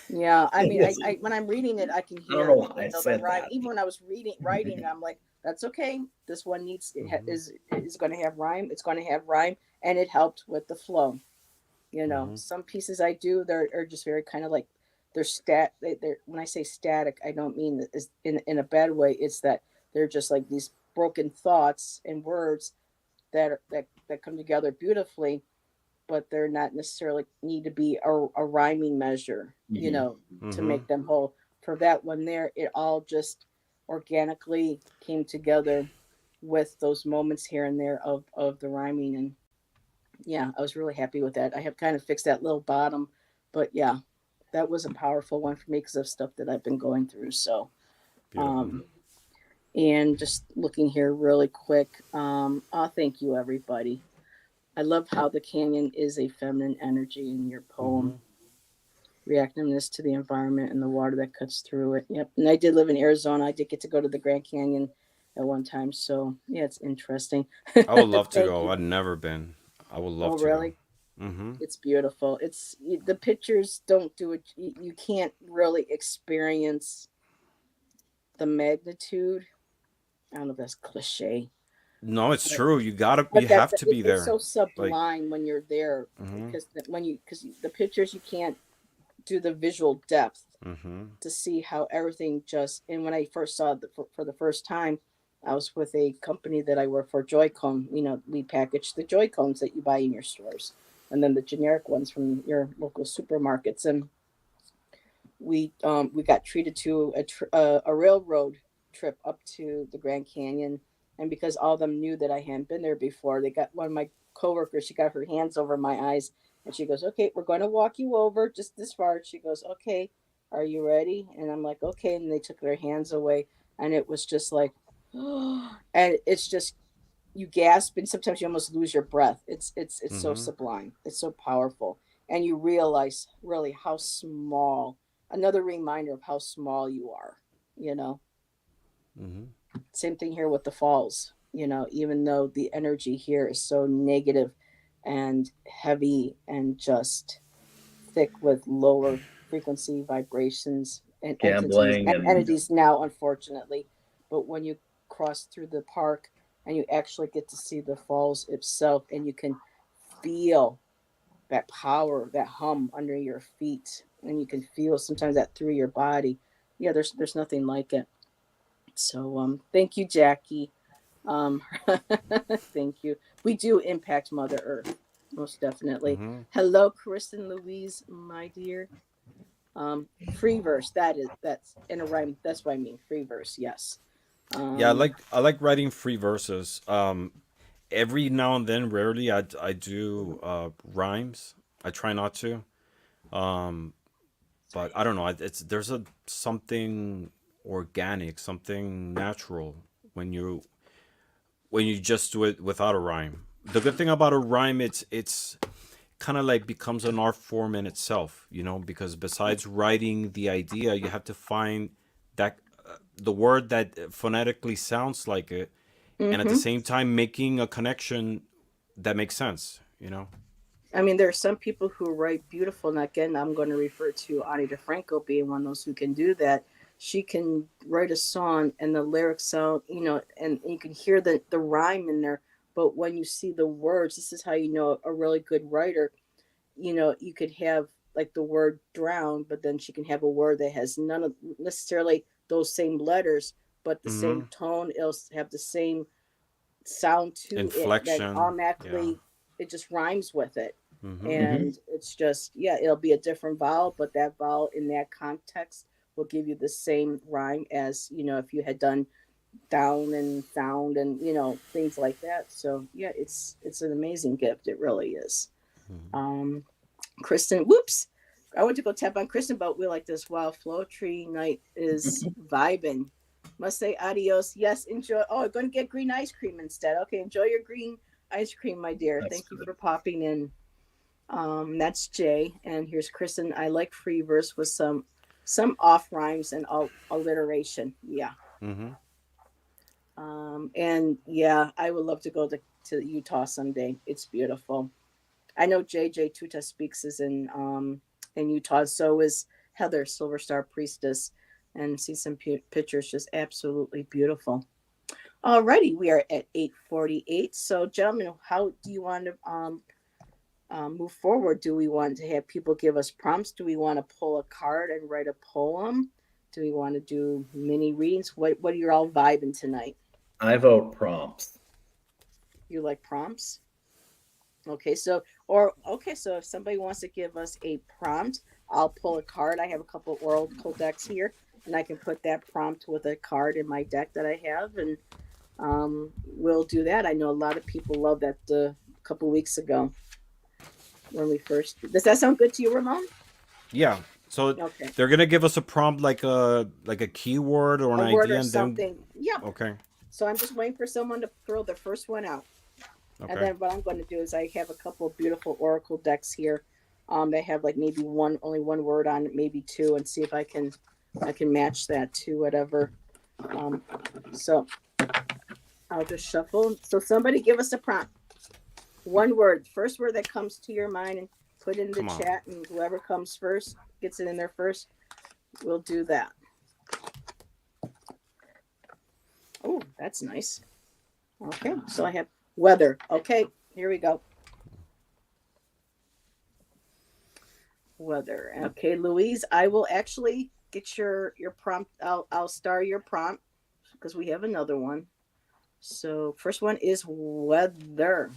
yeah, I It mean, was. when I'm reading it, I can I don't hear know why I the said rhyme. that. Even when I was writing, I'm like, that's okay. This one is going to have rhyme. It's going to have rhyme, and it helped with the flow. Hmm. Some pieces I do are just very kind of like they're when I say static, I don't mean that is in a bad way. It's that they're just like these broken thoughts and words that come together beautifully, but they're not necessarily need to be a rhyming measure, Mhm. to Hmm. make them whole. For that one there, it all just organically came together with those moments here and there of the rhyming. And yeah, I was really happy with that. I have kind of fixed that little bottom, but yeah, that was a powerful one for me because of stuff that I've been going through. So, Beautiful. um, and just looking here really quick. Thank you, everybody. I love how the canyon is a feminine energy in your poem. Hmm. Reactiveness to the environment and the water that cuts through it. Yep. And I did live in Arizona. I did get to go to the Grand Canyon at one time. So yeah, it's interesting. I would love to Thank go. you. I've never been. I would love Oh, to go. really? Hmm. It's beautiful. The pictures don't do it. You can't really experience the magnitude. I don't know if that's cliche, No, it's but true. You gotta. You but that have to be it's so there. Like. sublime when you're there, Hmm. because because the pictures you can't do the visual depth Hmm. to see how everything just. And when I first saw it for the first time, I was with a company that I work for, Joycom. We package the Joy cones that you buy in your stores, and then the generic ones from your local supermarkets. And we got treated to a railroad trip up to the Grand Canyon. And because all of them knew that I hadn't been there before, they got one of my coworkers. She got her hands over my eyes, and she goes, "Okay, we're going to walk you over just this far." She goes, "Okay, are you ready?" And I'm like, "Okay." And they took their hands away, and it was just like, and it's just you gasp, and sometimes you almost lose your breath. It's so Hmm. sublime. It's so powerful, and you realize really how small. Another reminder of how small you are. You know, Hmm. Same thing here with the falls. Even though the energy here is so negative and heavy and just thick with lower frequency vibrations and Gambling and entities now, unfortunately. But when you cross through the park and you actually get to see the falls itself, and you can feel that power, that hum under your feet, and you can feel sometimes that through your body. Yeah, there's nothing like it. So thank you, Jackie. Um, thank you. We do impact Mother Earth, most definitely. Hmm. Hello, Kristen Louise, my dear. Free verse. That's in a rhyme. That's what I mean. Free verse. Yes. Yeah, Um, I like writing free verses. Every now and then, rarely, I do rhymes. I try not to. Um, but I don't know. It's there's a something organic, something natural when you just do it without a rhyme. The good thing about a rhyme, it's kind of like becomes an art form in itself, because besides writing the idea, you have to find that the word that phonetically sounds like it, and at the hmm same time making a connection that makes sense. I mean, there are some people who write beautiful, and again, I'm going to refer to Ani DeFranco being one of those who can do that. She can write a song, and the lyrics sound, and you can hear the rhyme in there. But when you see the words, this is how you know a really good writer. You could have like the word drown, but then she can have a word that has none of necessarily those same letters, but the same Hmm. tone. It'll have the same sound to it that Inflection. Yeah. automatically it just rhymes with it. Hmm. Hmm. And it's just, yeah, it'll be a different vowel, but that vowel in that context will give you the same rhyme as, if you had done down and found and, things like that. So yeah, it's an amazing gift. It really is. Um Kristen, whoops. I went to go tap on Kristen, but we're like this wild flow tree night is vibing. Must say adios. Yes, enjoy. Oh, going to get green ice cream instead. Okay, enjoy your green ice cream, my dear. That's Thank you good. for popping in. That's Jay, and here's Kristen. I like free verse with some off rhymes and alliteration. Yeah. Hmm. And yeah, I would love to go to Utah someday. It's beautiful. I know JJ Tuta Speaks is in Utah. So is Heather Silver Star Priestess, and see some pictures. Just absolutely beautiful. Alrighty, we are at 8:48. So, gentlemen, how do you want to move forward? Do we want to have people give us prompts? Do we want to pull a card and write a poem? Do we want to do mini readings? What are you all vibing tonight? I vote prompts. You like prompts? Okay, so if somebody wants to give us a prompt, I'll pull a card. I have a couple oracle decks here, and I can put that prompt with a card in my deck that I have, and we'll do that. I know a lot of people loved that a couple weeks ago when we first. Does that sound good to you, Ramon? Yeah. So Okay, they're gonna give us a prompt like a keyword or an a word idea, or and then something. Yep. okay, So I'm just waiting for someone to throw the first one out. And okay, then what I'm going to do is I have a couple of beautiful oracle decks here. They have like maybe only one word on it, maybe two, and see if I can match that to whatever. Um, so I'll just shuffle. So somebody give us a prompt. One word, first word that comes to your mind, and put it in the come on. chat. And whoever comes first gets it in there first. We'll do that. Oh, that's nice. Okay, so I have weather. Okay, here we go. Weather. Okay, Louise, I will actually get your prompt. I'll star your prompt because we have another one. So first one is weather.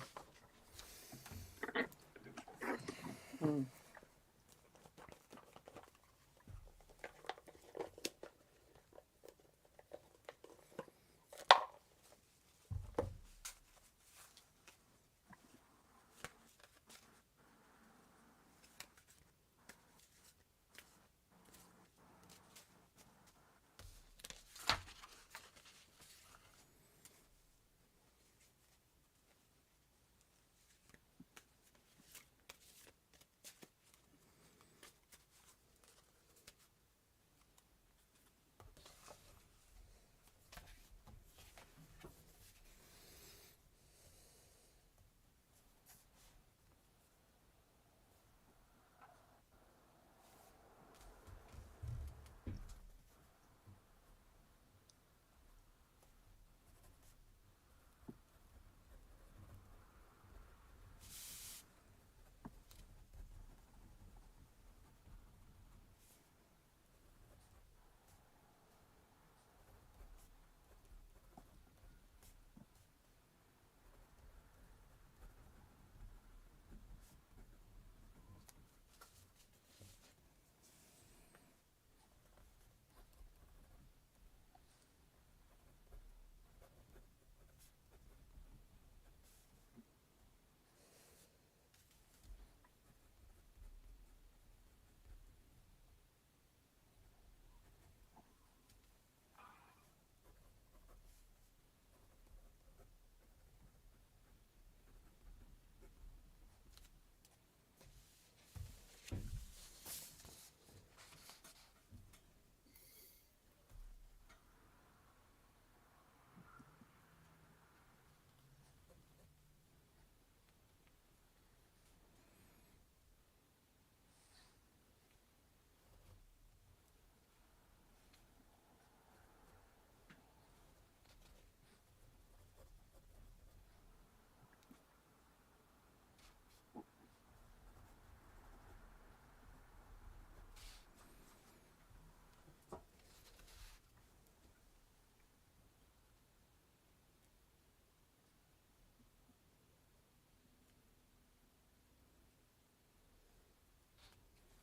Hmm.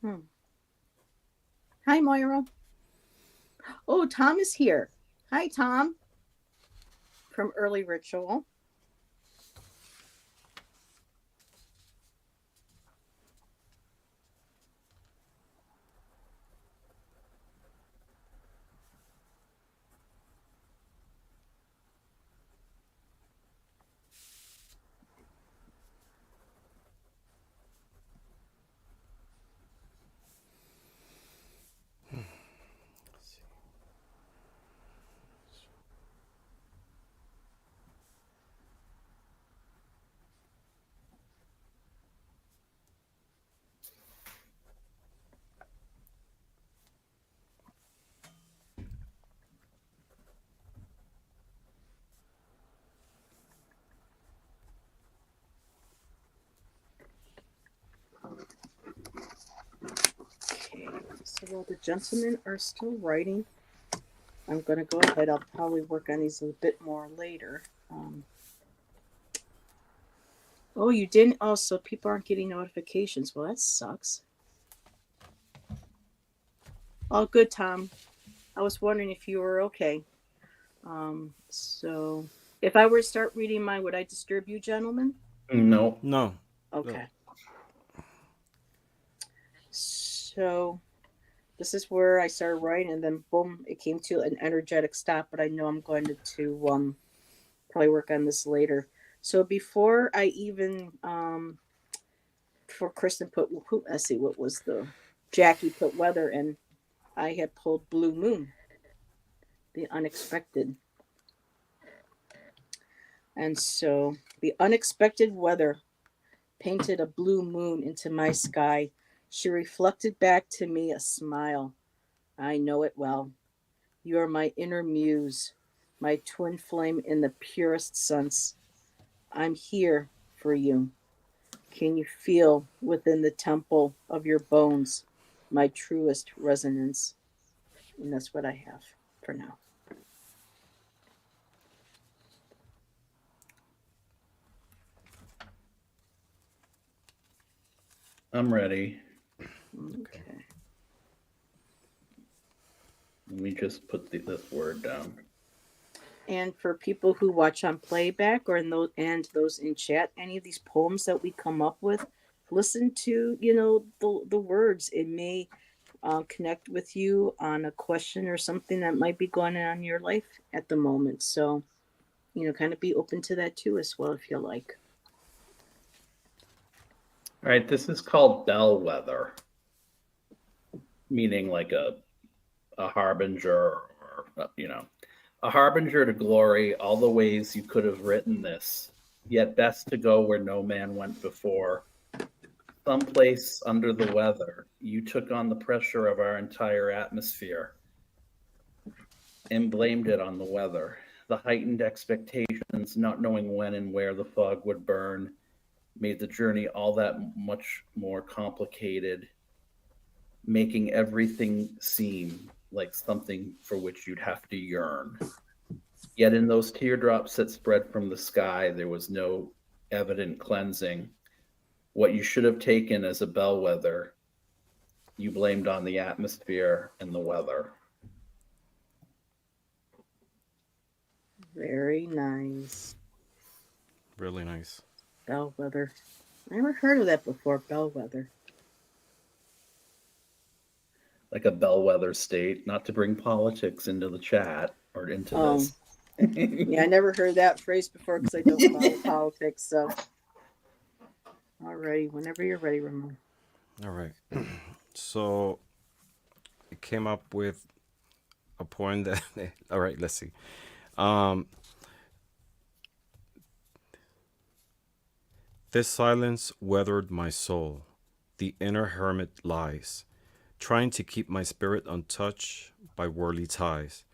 Hmm. Hi, Moira. Oh, Tom is here. Hi, Tom from Early Ritual. Okay, so while the gentlemen are still writing, I'm going to go ahead. I'll probably work on these a bit more later. Oh, you didn't? Oh, so people aren't getting notifications. Well, that sucks. Oh, good, Tom. I was wondering if you were okay. So if I were to start reading mine, would I disturb you, gentlemen? No. No. No. Okay. So this is where I started writing, and then boom, it came to an energetic stop. But I know I'm going to probably work on this later. So before I even before Kristen put, let's see, what was the Jackie put weather in, I had pulled Blue Moon, the unexpected. And so the unexpected weather painted a blue moon into my sky. She reflected back to me a smile. I know it well. You are my inner muse, my twin flame in the purest sense. I'm here for you. Can you feel within the temple of your bones my truest resonance? And that's what I have for now. I'm ready. Okay. Let me just put this word down. And for people who watch on playback or in those in chat, any of these poems that we come up with, listen to the words. It may connect with you on a question or something that might be going on in your life at the moment. So kind of be open to that too as well if you like. All right, this is called bellwether, meaning like a harbinger, or a harbinger to glory. All the ways you could have written this, yet best to go where no man went before. Someplace under the weather, you took on the pressure of our entire atmosphere and blamed it on the weather. The heightened expectations, not knowing when and where the fog would burn, made the journey all that much more complicated, making everything seem like something for which you'd have to yearn. Yet in those teardrops that spread from the sky, there was no evident cleansing. What you should have taken as a bellwether, you blamed on the atmosphere and the weather. Very nice. Really nice. Bellwether. I never heard of that before, bellwether. Like a bellwether state, not to bring politics into the chat or into Oh, this. yeah, I never heard that phrase before because I don't follow politics. So, alrighty, whenever you're ready, Ramon. All right. So it came up with a poem that. All right. Let's see. Um, this silence weathered my soul. The inner hermit lies, trying to keep my spirit untouched by worldly ties.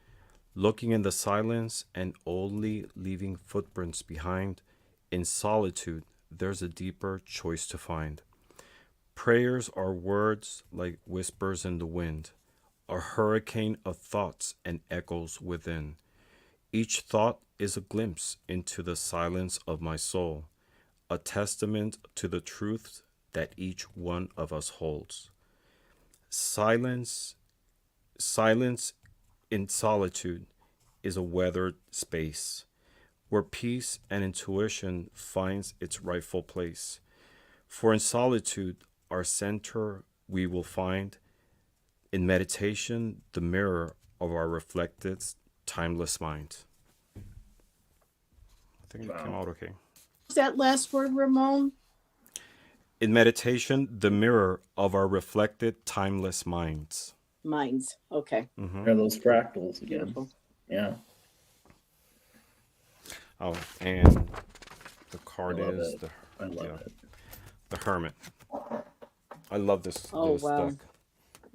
Looking in the silence and only leaving footprints behind, in solitude, there's a deeper choice to find. Prayers are words like whispers in the wind, a hurricane of thoughts and echoes within. Each thought is a glimpse into the silence of my soul, a testament to the truth that each one of us holds. Silence, silence in solitude is a weathered space where peace and intuition finds its rightful place. For in solitude, our center we will find, in meditation, the mirror of our reflected, timeless mind. I think it came Wow. out okay. What's that last word, Ramon? In meditation, the mirror of our reflected, timeless minds. Minds. Okay. Hmm. There are those fractals again. Beautiful. Yeah, Oh, and the I card love is it. I love yeah, it. the Hermit. I love this Oh, this wow. deck.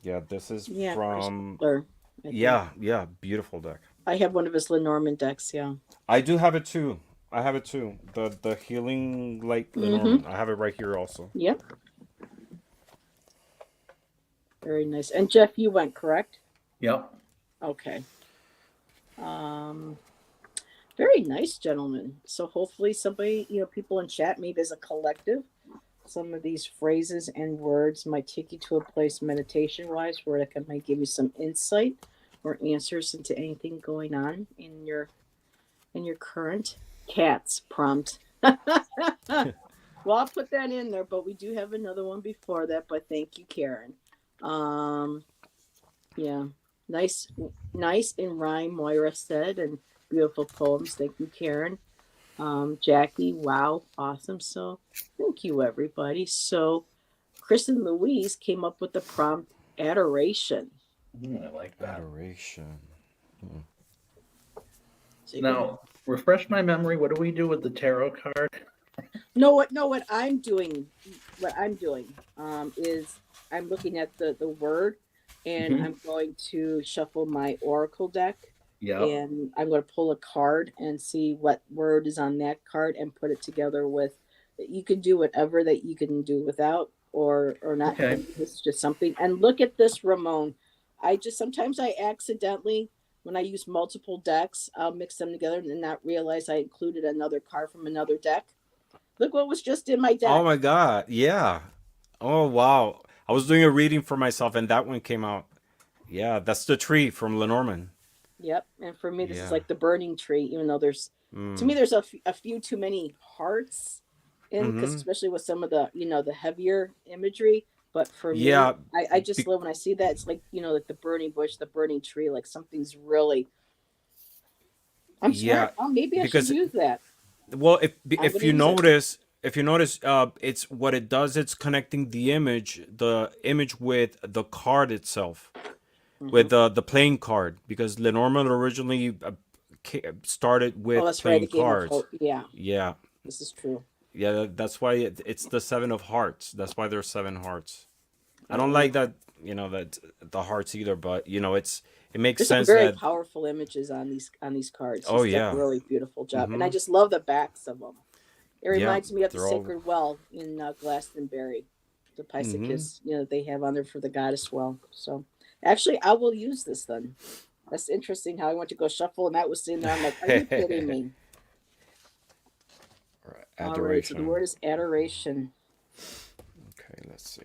Yeah, this is Yeah, Chris from Butler, I think. yeah, beautiful deck. I have one of his Lenormand decks, yeah. I do have it too. I have it too. The Healing Light Mm-hmm. Lenormand. I have it right here also. Yep. Very nice. And Jeff, you went, correct? Yep. Okay. Um, very nice, gentlemen. So hopefully somebody, people in chat, maybe as a collective, some of these phrases and words might take you to a place meditation wise where it might give you some insight or answers into anything going on in your current cats prompt. Well, I'll put that in there, but we do have another one before that. But thank you, Karen. Yeah, nice, nice in rhyme. Moira said, and beautiful poems. Thank you, Karen. Jackie, wow, awesome. So, thank you, everybody. So, Chris and Louise came up with the prompt adoration. I like that. Adoration. So Now, refresh my memory. What do we do with the tarot card? No, what I'm doing, is I'm looking at the word, and I'm going to shuffle my oracle deck, Yep. and I'm going to pull a card and see what word is on that card and put it together with. You can do whatever that you can do without or not. Okay. It's just something. And look at this, Ramon. Sometimes I accidentally, when I use multiple decks, I'll mix them together and not realize I included another card from another deck. Look what was just in my deck. Oh my god. Yeah. Oh wow. I was doing a reading for myself and that one came out. Yeah, that's the tree from Lenormand. Yep. And for me, this is Yeah. like the burning tree, even though to me, there's a few too many hearts in, because especially with some of the heavier imagery. But for me, Yeah. I just Be- love when I see that. It's like, like the burning bush, the burning tree, like something's really, I'm yeah. smart. Oh, maybe I should Because use that. well, I'm if going to you use it. notice, it's what it does. It's connecting the image with the card itself, with the playing card, because Lenormand originally started Oh, with that's right. playing It gave him cards. Yeah, Yeah, this is true. yeah. That's why it's the seven of hearts. That's why there's seven hearts. I don't Mm. like that, that the hearts either, but it makes There's some sense very that powerful images on these cards. oh He's done a yeah, really beautiful job, and I mm-hmm. just love the backs of them. It Yeah, reminds me of the they're all Sacred Well in Glastonbury, the mm-hmm. Pisces, they have on there for the Goddess Well. So, actually, I will use this then. That's interesting how I went to go shuffle and that was sitting there. I'm like, are you kidding me? All right, so the Adoration. word is adoration. Okay, let's see.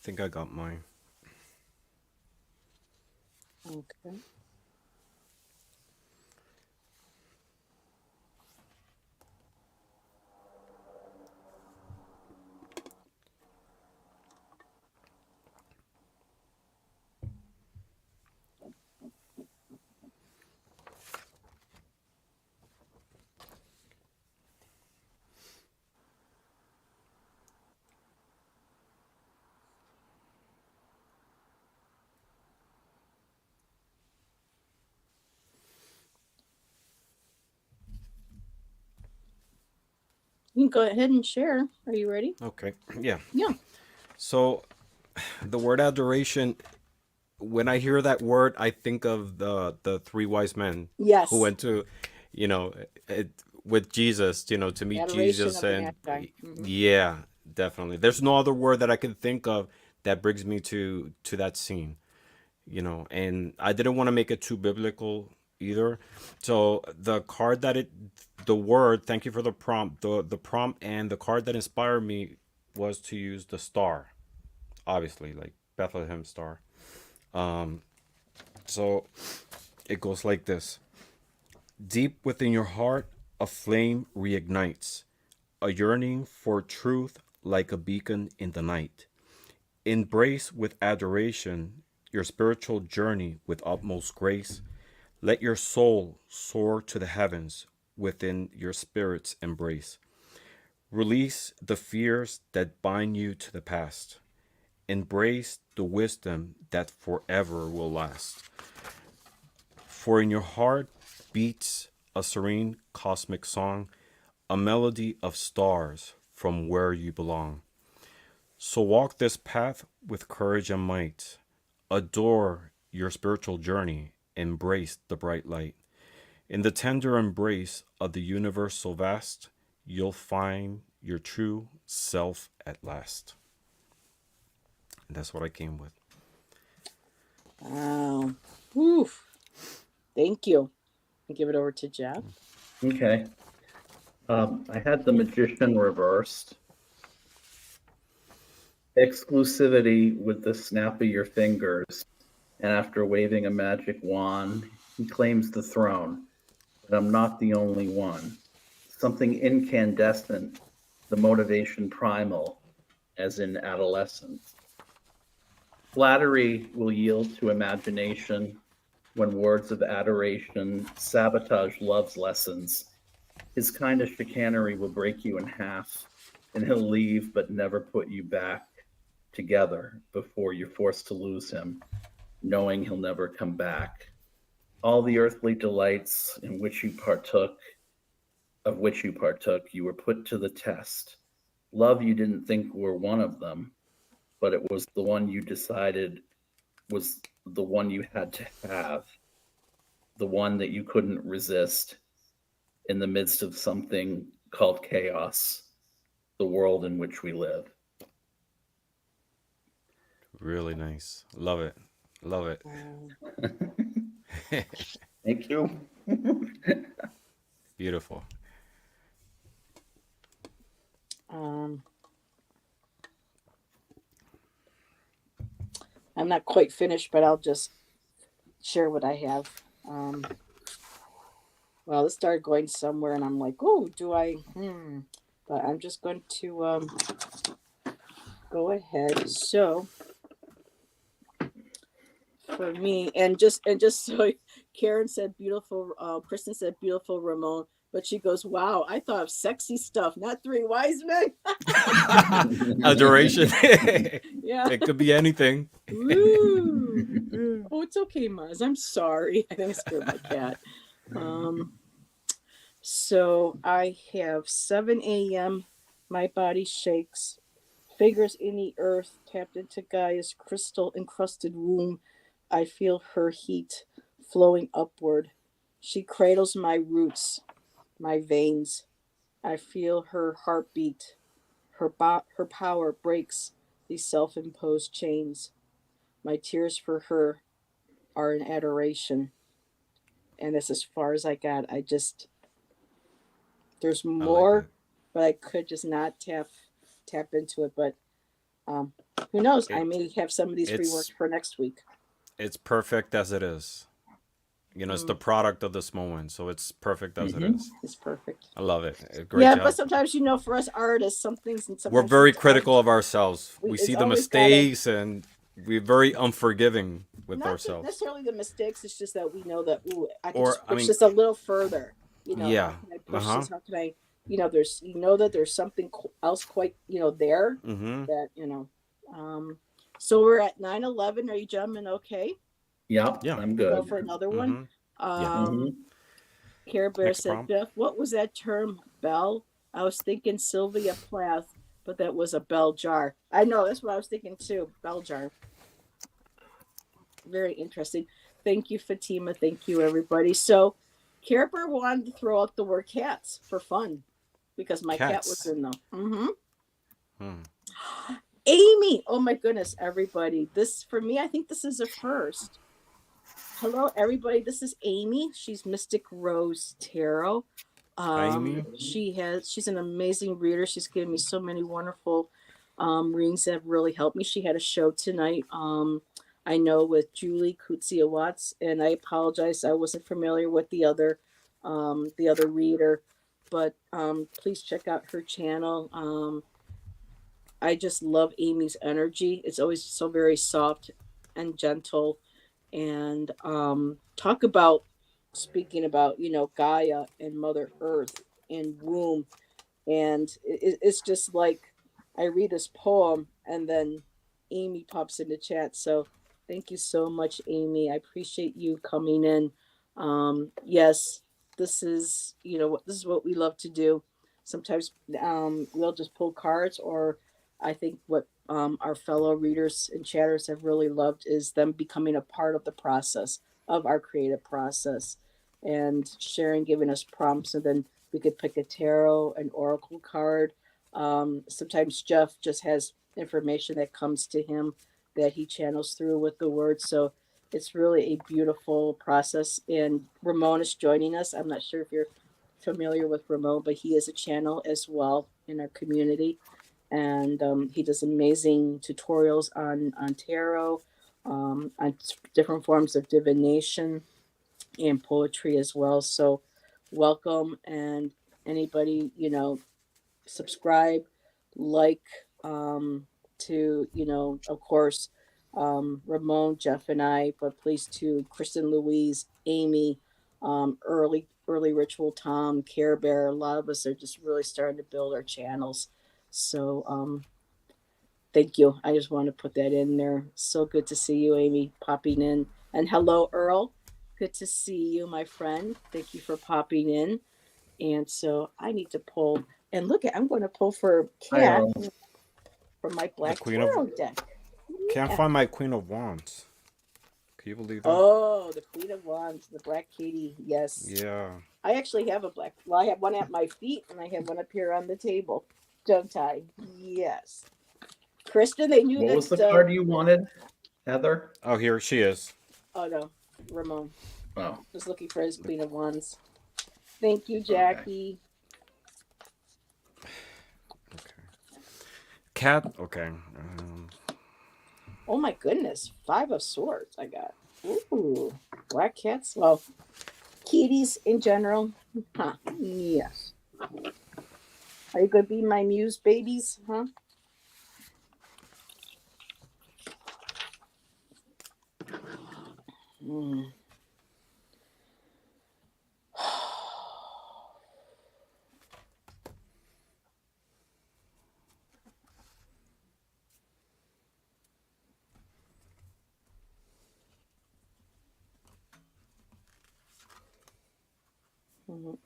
think I got mine. Okay. You can go ahead and share. Are you ready? Okay. Yeah. Yeah. So the word adoration, when I hear that word, I think of the three wise men who Yes. went to, you know, it, with Jesus, to meet Adoration Jesus, of the and Magi. Hmm. yeah, definitely. There's no other word that I can think of that brings me to that scene, and I didn't want to make it too biblical either. So the word, thank you for the prompt. The prompt and the card that inspired me was to use the star, obviously, like Bethlehem star. Um, so it goes like this: Deep within your heart, a flame reignites, a yearning for truth like a beacon in the night. Embrace with adoration your spiritual journey with utmost grace. Let your soul soar to the heavens within your spirit's embrace. Release the fears that bind you to the past. Embrace the wisdom that forever will last. For in your heart beats a serene cosmic song, a melody of stars from where you belong. So walk this path with courage and might. Adore your spiritual journey. Embrace the bright light. In the tender embrace of the universe so vast, you'll find your true self at last. And that's what I came with. Wow. Oof. Thank you. I give it over to Jeff. Okay. I had the magician reversed. Exclusivity with the snap of your fingers, and after waving a magic wand, he claims the throne. But I'm not the only one. Something incandescent, the motivation primal, as in adolescence. Flattery will yield to imagination when words of adoration sabotage love's lessons. His kind of chicanery will break you in half, and he'll leave but never put you back together before you're forced to lose him, knowing he'll never come back. All the earthly delights in which you partook, of which you partook, you were put to the test. Love you didn't think were one of them, but it was the one you decided was the one you had to have, the one that you couldn't resist in the midst of something called chaos, the world in which we live. Really nice. Love it. Love it. Wow. Thank you. Beautiful. Um, I'm not quite finished, but I'll just share what I have. Um, well, this started going somewhere, and I'm like, oh, do I? But I'm just going to go ahead. So for me, and just so Karen said beautiful, Kristen said beautiful, Ramon, but she goes, wow, I thought of sexy stuff, not three wise men. Adoration. Yeah. It could be anything. Ooh. Oh, it's okay, Maz. I'm sorry. I think I scared my cat. Um, so I have 7 a.m. My body shakes. Fingers in the earth, tapped into Gaia's crystal encrusted womb. I feel her heat flowing upward. She cradles my roots, my veins. I feel her heartbeat. Her power breaks these self imposed chains. My tears for her are in adoration. And that's as far as I got. There's I like more, that. but I could just not tap into it. But Um, who knows? I It may have some of these it's reworked for next week. it's perfect as it is. It's the Mm, product of this moment, so it's perfect as it Hmm. is. it's perfect. I love it. Great Yeah, but job. sometimes for us artists, some things and We're sometimes very need critical of ourselves. We it's see the always gotta mistakes and we're very unforgiving with not the, ourselves. necessarily the mistakes. It's just that we know that ooh, I could Or just I push mean, this a little further. How yeah. can I Uh push huh. this? How can I? There's that there's something else quite there Mm-hmm. that Um, so we're at 9/11. Are you jumping? Okay, Yeah, Yeah. I'm we'll go good. for another one. Mm-hmm. Yeah. Um, Hmm. Care Bear Next said, prompt. Jeff, what was that term? Bell? I was thinking Sylvia Plath, but that was a bell jar. I know that's what I was thinking too. Bell jar. Very interesting. Thank you, Fatima. Thank you, everybody. So, Care Bear wanted to throw out the word cats for fun because my cat was Cats. in them. Mm-hmm. Hmm. Amy. Oh my goodness, everybody. This for me, I think this is a first. Hello, everybody. This is Amy. She's Mystic Rose Tarot. Hi, Amy. She's an amazing reader. She's given me so many wonderful readings that have really helped me. She had a show tonight. I know with Julie Kutsia Watts, and I apologize, I wasn't familiar with the other reader, but please check out her channel. I just love Amy's energy. It's always so very soft and gentle, and talk about speaking about Gaia and Mother Earth and womb, and it's just like I read this poem and then Amy pops in the chat. So thank you so much, Amy. I appreciate you coming in. Yes, this is what we love to do. Sometimes we'll just pull cards, or I think what our fellow readers and chatters have really loved is them becoming a part of the process of our creative process and sharing, giving us prompts, and then we could pick a tarot, an oracle card. Sometimes Jeff just has information that comes to him that he channels through with the words. So it's really a beautiful process. And Ramon is joining us. I'm not sure if you're familiar with Ramon, but he is a channel as well in our community. And he does amazing tutorials on tarot, on different forms of divination and poetry as well. So welcome, and anybody, subscribe, like, to, of course, Ramon, Jeff, and I, but please to Kristen, Louise, Amy, early ritual, Tom, Care Bear. A lot of us are just really starting to build our channels. So thank you. I just want to put that in there. So good to see you, Amy, popping in. And hello, Earl. Good to see you, my friend. Thank you for popping in. And so I need to pull, and look at, I'm going to pull for Hi, Cat Earl. from my The Black Queen of Tarot deck. Can't Yeah. find my Queen of Wands. Can you believe that? Oh, the Queen of Wands, the Black Katie. Yes. Yeah. I actually have a black, well, I have one at my feet and I have one up here on the table. Don't I? Yes. Kristen, they knew What was the that, card you wanted, Heather? Oh, here she is. oh no, Ramon Oh, was looking for his The, Queen of Wands. Thank you, okay. Jackie. okay. Cat. Okay. Oh my goodness, 5 of Swords I got. Ooh, black cats. Well, kitties in general. Huh. Yes. Are you going to be my muse babies? Huh? Mm. Mhm.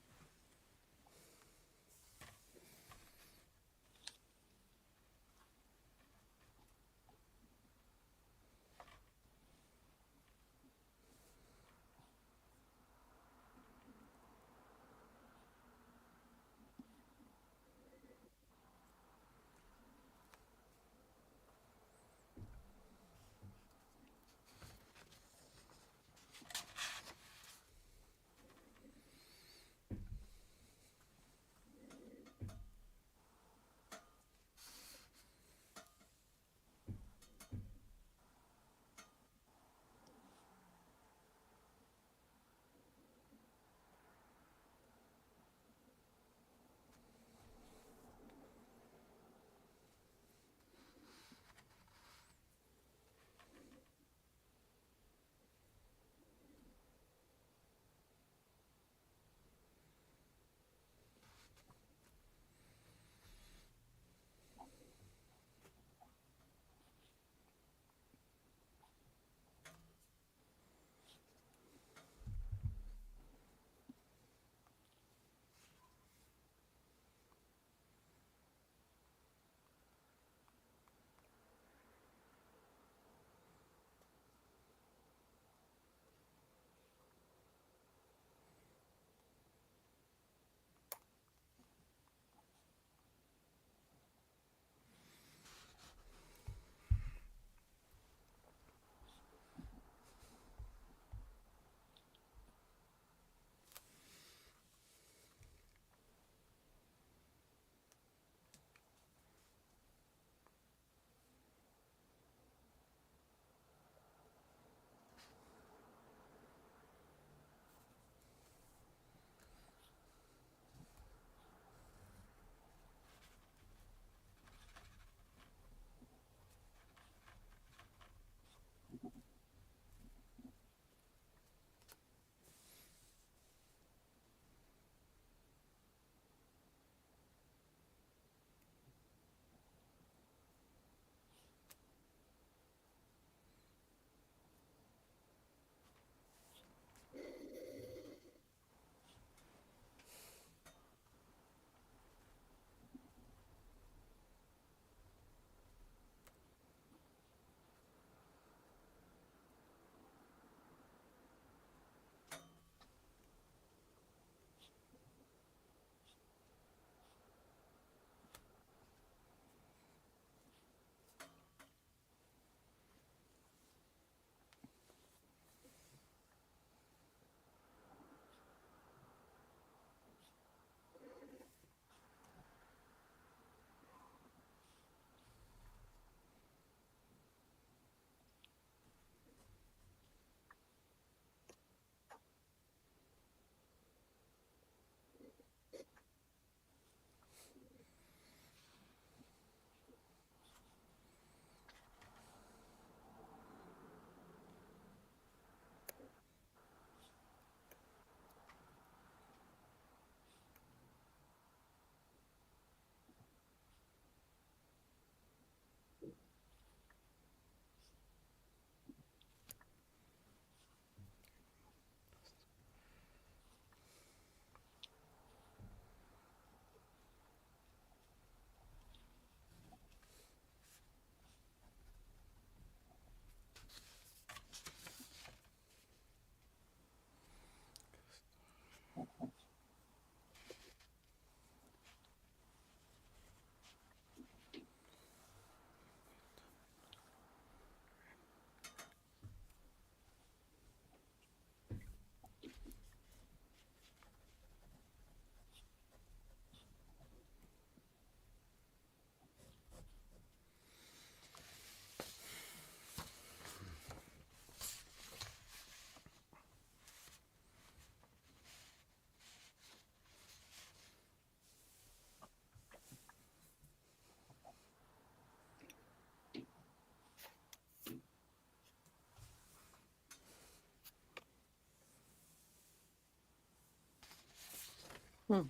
Hmm.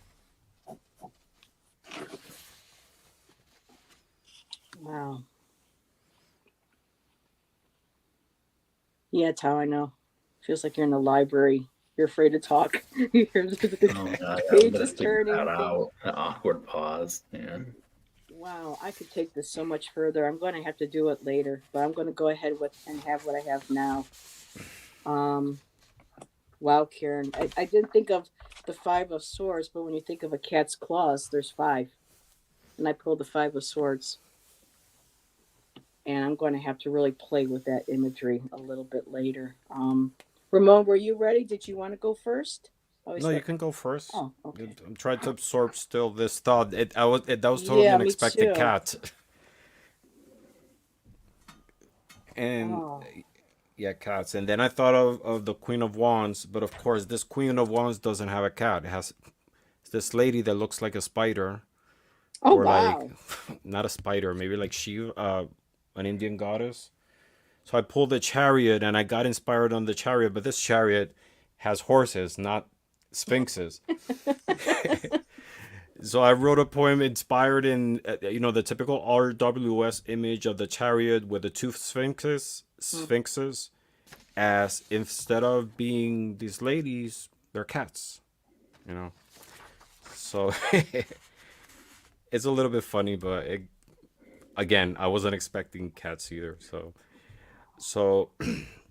Wow. Yeah, it's how I know. Feels like you're in the library. You're afraid to talk. You hear the Oh yeah, yeah, we gotta pages figure that turning, things. out. An awkward pause. Yeah. Wow, I could take this so much further. I'm going to have to do it later, but I'm going to go ahead with and have what I have now. Um, wow, Karen, I didn't think of the five of swords, but when you think of a cat's claws, there's five, and I pulled the five of swords, and I'm going to have to really play with that imagery a little bit later. Ramon, were you ready? Did you want to go first? I always No, you thought. can go first. Oh, okay. I'm trying to absorb still this thought. That was totally Yeah, me unexpected, too. cat. And Oh, yeah, cats. And then I thought of the Queen of Wands, but of course, this Queen of Wands doesn't have a cat. It has this lady that looks like a spider, oh, or like wow. not a spider, maybe like Shiva, an Indian goddess. So I pulled the chariot, and I got inspired on the chariot, but this chariot has horses, not sphinxes. So I wrote a poem inspired in the typical RWS image of the chariot with the two Hmm. sphinxes, as instead of being these ladies, they're cats. You know, so it's a little bit funny, but again, I wasn't expecting cats either. So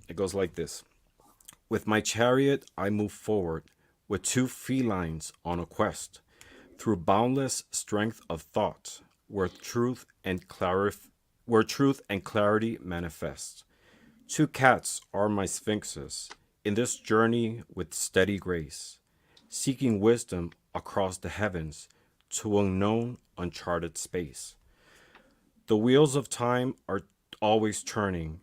it goes like this: With my chariot, I move forward, with two felines on a quest through boundless strength of thought, where truth and clarity manifest. Two cats are my sphinxes in this journey with steady grace, seeking wisdom across the heavens to unknown, uncharted space. The wheels of time are always turning,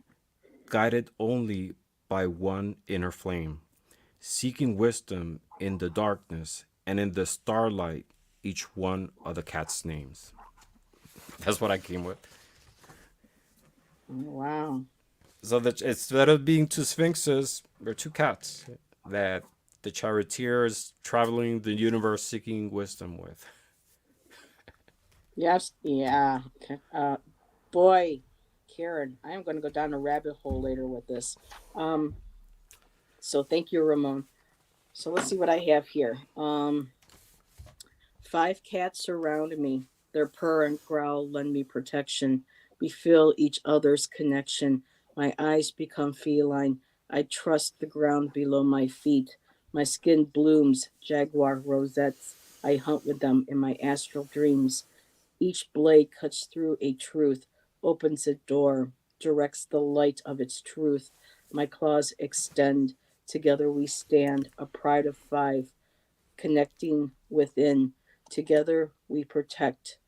guided only by one inner flame, seeking wisdom in the darkness and in the starlight, each one of the cat's names. That's what I came with. Wow. So that instead of being two sphinxes, they're two cats that the charioteer is traveling the universe seeking wisdom with. Yes. Yeah. Okay. Boy, Karen, I am going to go down a rabbit hole later with this. Um, so thank you, Ramon. So let's see what I have here. Five cats surround me. Their purr and growl lend me protection. We feel each other's connection. My eyes become feline. I trust the ground below my feet. My skin blooms, jaguar rosettes. I hunt with them in my astral dreams. Each blade cuts through a truth, opens a door, directs the light of its truth. My claws extend. Together we stand, a pride of five, connecting within. Together we protect,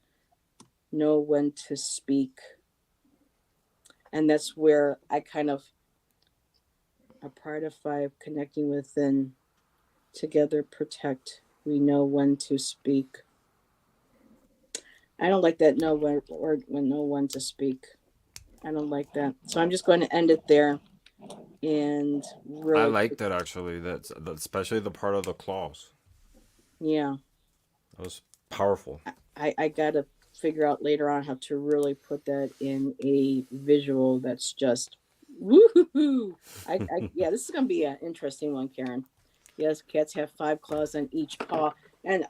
know when to speak. And that's where I kind of, a pride of five, connecting within. Together protect, we know when to speak. I don't like that know when or when know when to speak. I don't like that. So I'm just going to end it there and I really like that actually. That's especially the part of the claws. yeah. That was powerful. I gotta figure out later on how to really put that in a visual that's just woohoo. Yeah, this is gonna be an interesting one, Karen. Yes, cats have five claws on each paw. And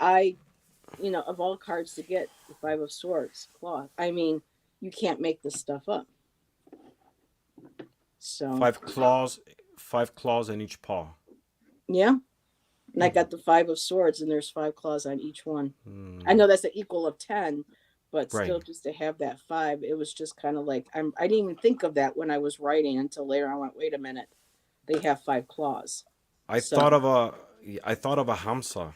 of all cards to get the five of swords, claw. I mean, you can't make this stuff up. So Five claws, five claws in each paw. yeah. And I Hmm. got the five of swords and there's five claws on each one. I Hmm. know that's an equal of 10, but Right. still just to have that five, it was just kind of like I didn't even think of that when I was writing until later I went, wait a minute, they have five claws. I thought So of a I thought of a hamsa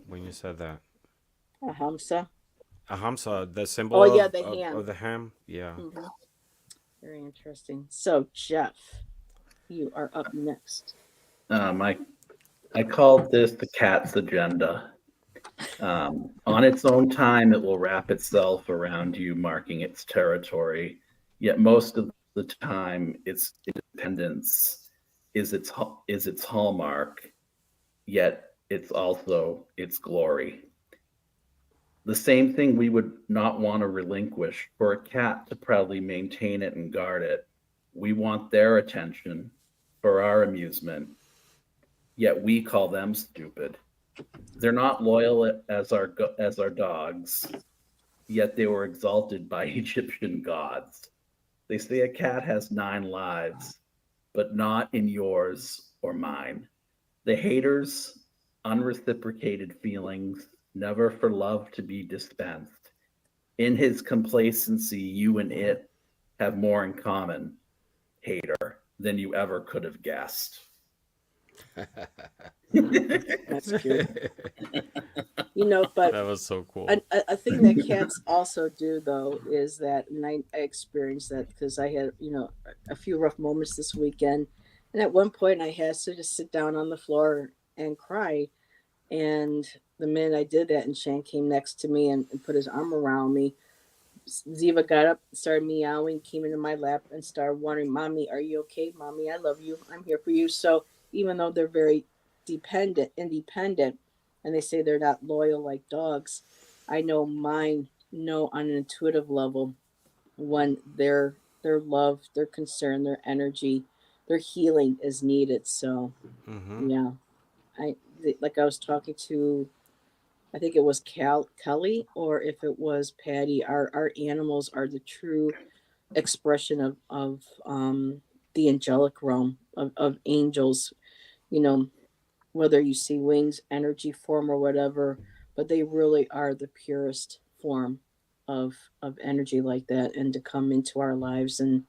when you said that. a hamsa. A hamsa, the Oh symbol yeah, of, the of, hand. of the ham. Yeah. Hmm. Very interesting. So Jeff, you are up next. I called this the cat's agenda. On its own time, it will wrap itself around you, marking its territory. Yet most of the time, its independence is its hallmark. Yet it's also its glory. The same thing we would not want to relinquish for a cat to proudly maintain it and guard it. We want their attention for our amusement, yet we call them stupid. They're not loyal as our dogs, yet they were exalted by Egyptian gods. They say a cat has 9 lives, but not in yours or mine. The haters, unreciprocated feelings, never for love to be dispensed. In his complacency, you and it have more in common, hater, than you ever could have guessed. That's cute. But That was so cool. a thing that cats also do though is that, and I experienced that because I had a few rough moments this weekend, and at one point I had to just sit down on the floor and cry. And the minute I did that, and Shan came next to me and put his arm around me, Ziva got up, started meowing, came into my lap, and started wondering, "Mommy, are you okay? Mommy, I love you. I'm here for you." So even though they're very independent, and they say they're not loyal like dogs, I know mine know on an intuitive level when their love, their concern, their energy, their healing is needed. So Hmm. yeah, like I was talking to, I think it was Kelly, or if it was Patty. Our animals are the true expression of the angelic realm of angels. You know, whether you see wings, energy form, or whatever, but they really are the purest form of energy like that, and to come into our lives, and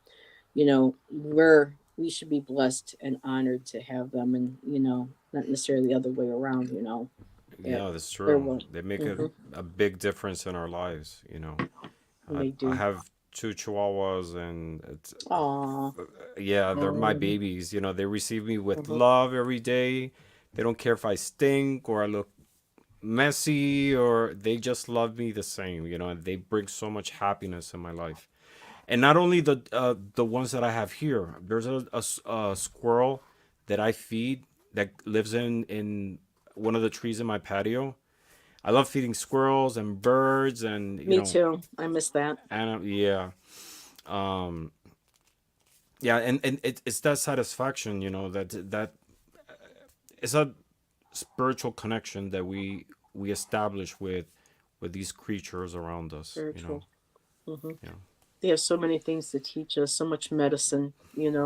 we should be blessed and honored to have them, and not necessarily the other way around. That Yeah, that's they're true. what. They make Hmm. a big difference in our lives. You know, They I do. have two Chihuahuas, and it's Aw. yeah, they're my Oh, babies. You know, they receive me with Hmm. love every day. They don't care if I stink or I look messy, or they just love me the same. You know, and they bring so much happiness in my life. And not only the ones that I have here. There's a squirrel that I feed that lives in one of the trees in my patio. I love feeding squirrels and birds, and Me too. I miss that. yeah, um, yeah, and it's that satisfaction, that it's a spiritual connection that we establish with these creatures around us. Spiritual. Hmm. Yeah, They have so many things to teach us. So much medicine. yeah.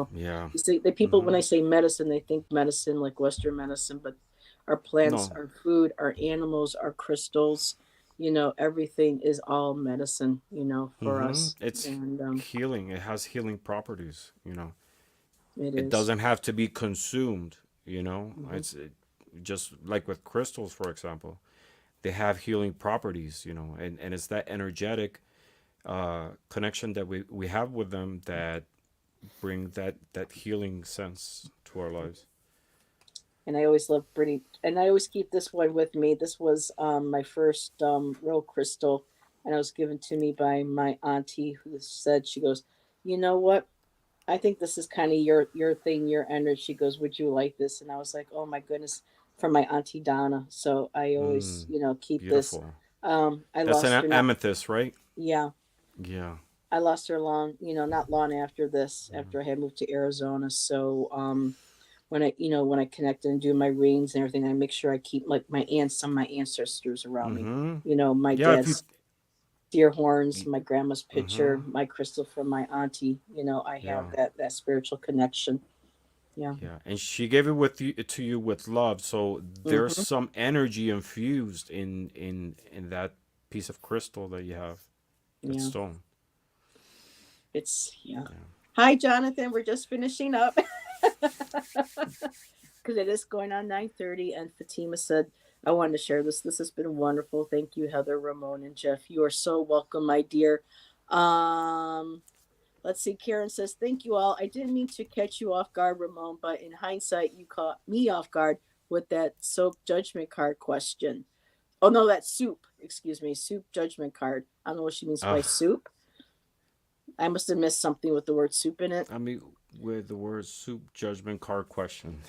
You see, the people, when Hmm. I say medicine, they think medicine like Western medicine, but our plants, No. our food, our animals, our crystals. Everything is all medicine. For us, It's and healing. It has healing properties. it It is. doesn't have to be consumed. Hmm. Just like with crystals, for example, they have healing properties. And it's that energetic connection that we have with them that bring that healing sense to our lives. And I always love pretty, and I always keep this one with me. This was my first real crystal, and it was given to me by my auntie, who said, she goes, "You know what? I think this is kind of your thing, your energy." She goes, "Would you like this?" And I was like, "Oh my goodness," from my auntie Donna. So I always, Mm, keep this. beautiful. I That's an lost her not. amethyst, right? Yeah, Yeah. I lost her long, not long after this, Mm-hmm. after I had moved to Arizona. So when I connect and do my readings and everything, I make sure I keep like some of my ancestors around me. Mm-hmm. My Yeah. If you. dad's deer horns, my grandma's Mm-hmm. picture, my crystal from my auntie. I have Yeah. that spiritual connection. Yeah. Yeah, and she gave it to you with love. So there's Hmm. some energy infused in that piece of crystal that you have, that Yeah. stone. Yeah. Yeah. Hi, Jonathan. We're just finishing up because it is going on 9:30. And Fatima said, "I wanted to share this. This has been wonderful. Thank you, Heather, Ramon, and Jeff. You are so welcome, my dear." Um, let's see. Karen says, "Thank you all. I didn't mean to catch you off guard, Ramon, but in hindsight, you caught me off guard with that soap judgment card question. Oh no, that's soup. Excuse me, soup judgment card. I don't know what she means by Uh, soup. I must have missed something with the word soup in it. I mean, with the word soup judgment card question.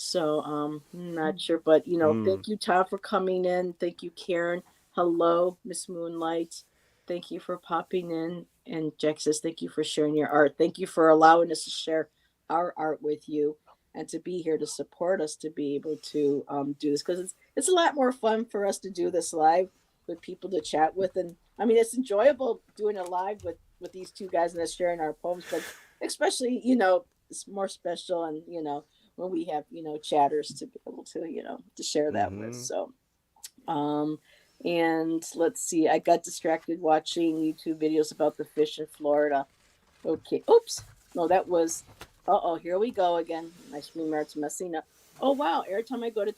So not sure, but Mm. thank you, Tom, for coming in. Thank you, Karen. Hello, Miss Moonlight. Thank you for popping in. And Jack says, thank you for sharing your art. Thank you for allowing us to share our art with you and to be here to support us to be able to do this because it's a lot more fun for us to do this live with people to chat with. And I mean, it's enjoyable doing it live with these two guys and us sharing our poems, but especially, it's more special and, when we have chatters to be able to to share that with. Mm-hmm. So um and let's see, I got distracted watching YouTube videos about the fish in Florida. Okay, oops, no, that was, uh-oh, here we go again. My screen art's messing up. Oh wow, every time I go to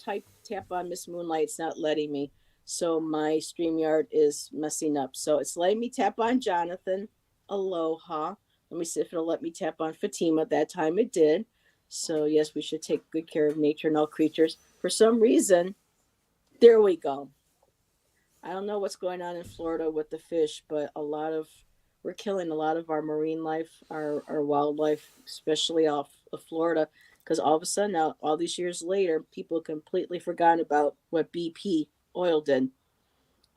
tap on Miss Moonlight, it's not letting me. So my StreamYard is messing up, so it's letting me tap on Jonathan. Aloha. Let me see if it'll let me tap on Fatima. That time it did. So yes, we should take good care of nature and all creatures. For some reason, there we go. I don't know what's going on in Florida with the fish, but we're killing a lot of our marine life, our wildlife, especially off of Florida, because all of a sudden now, all these years later, people completely forgotten about what BP oil did.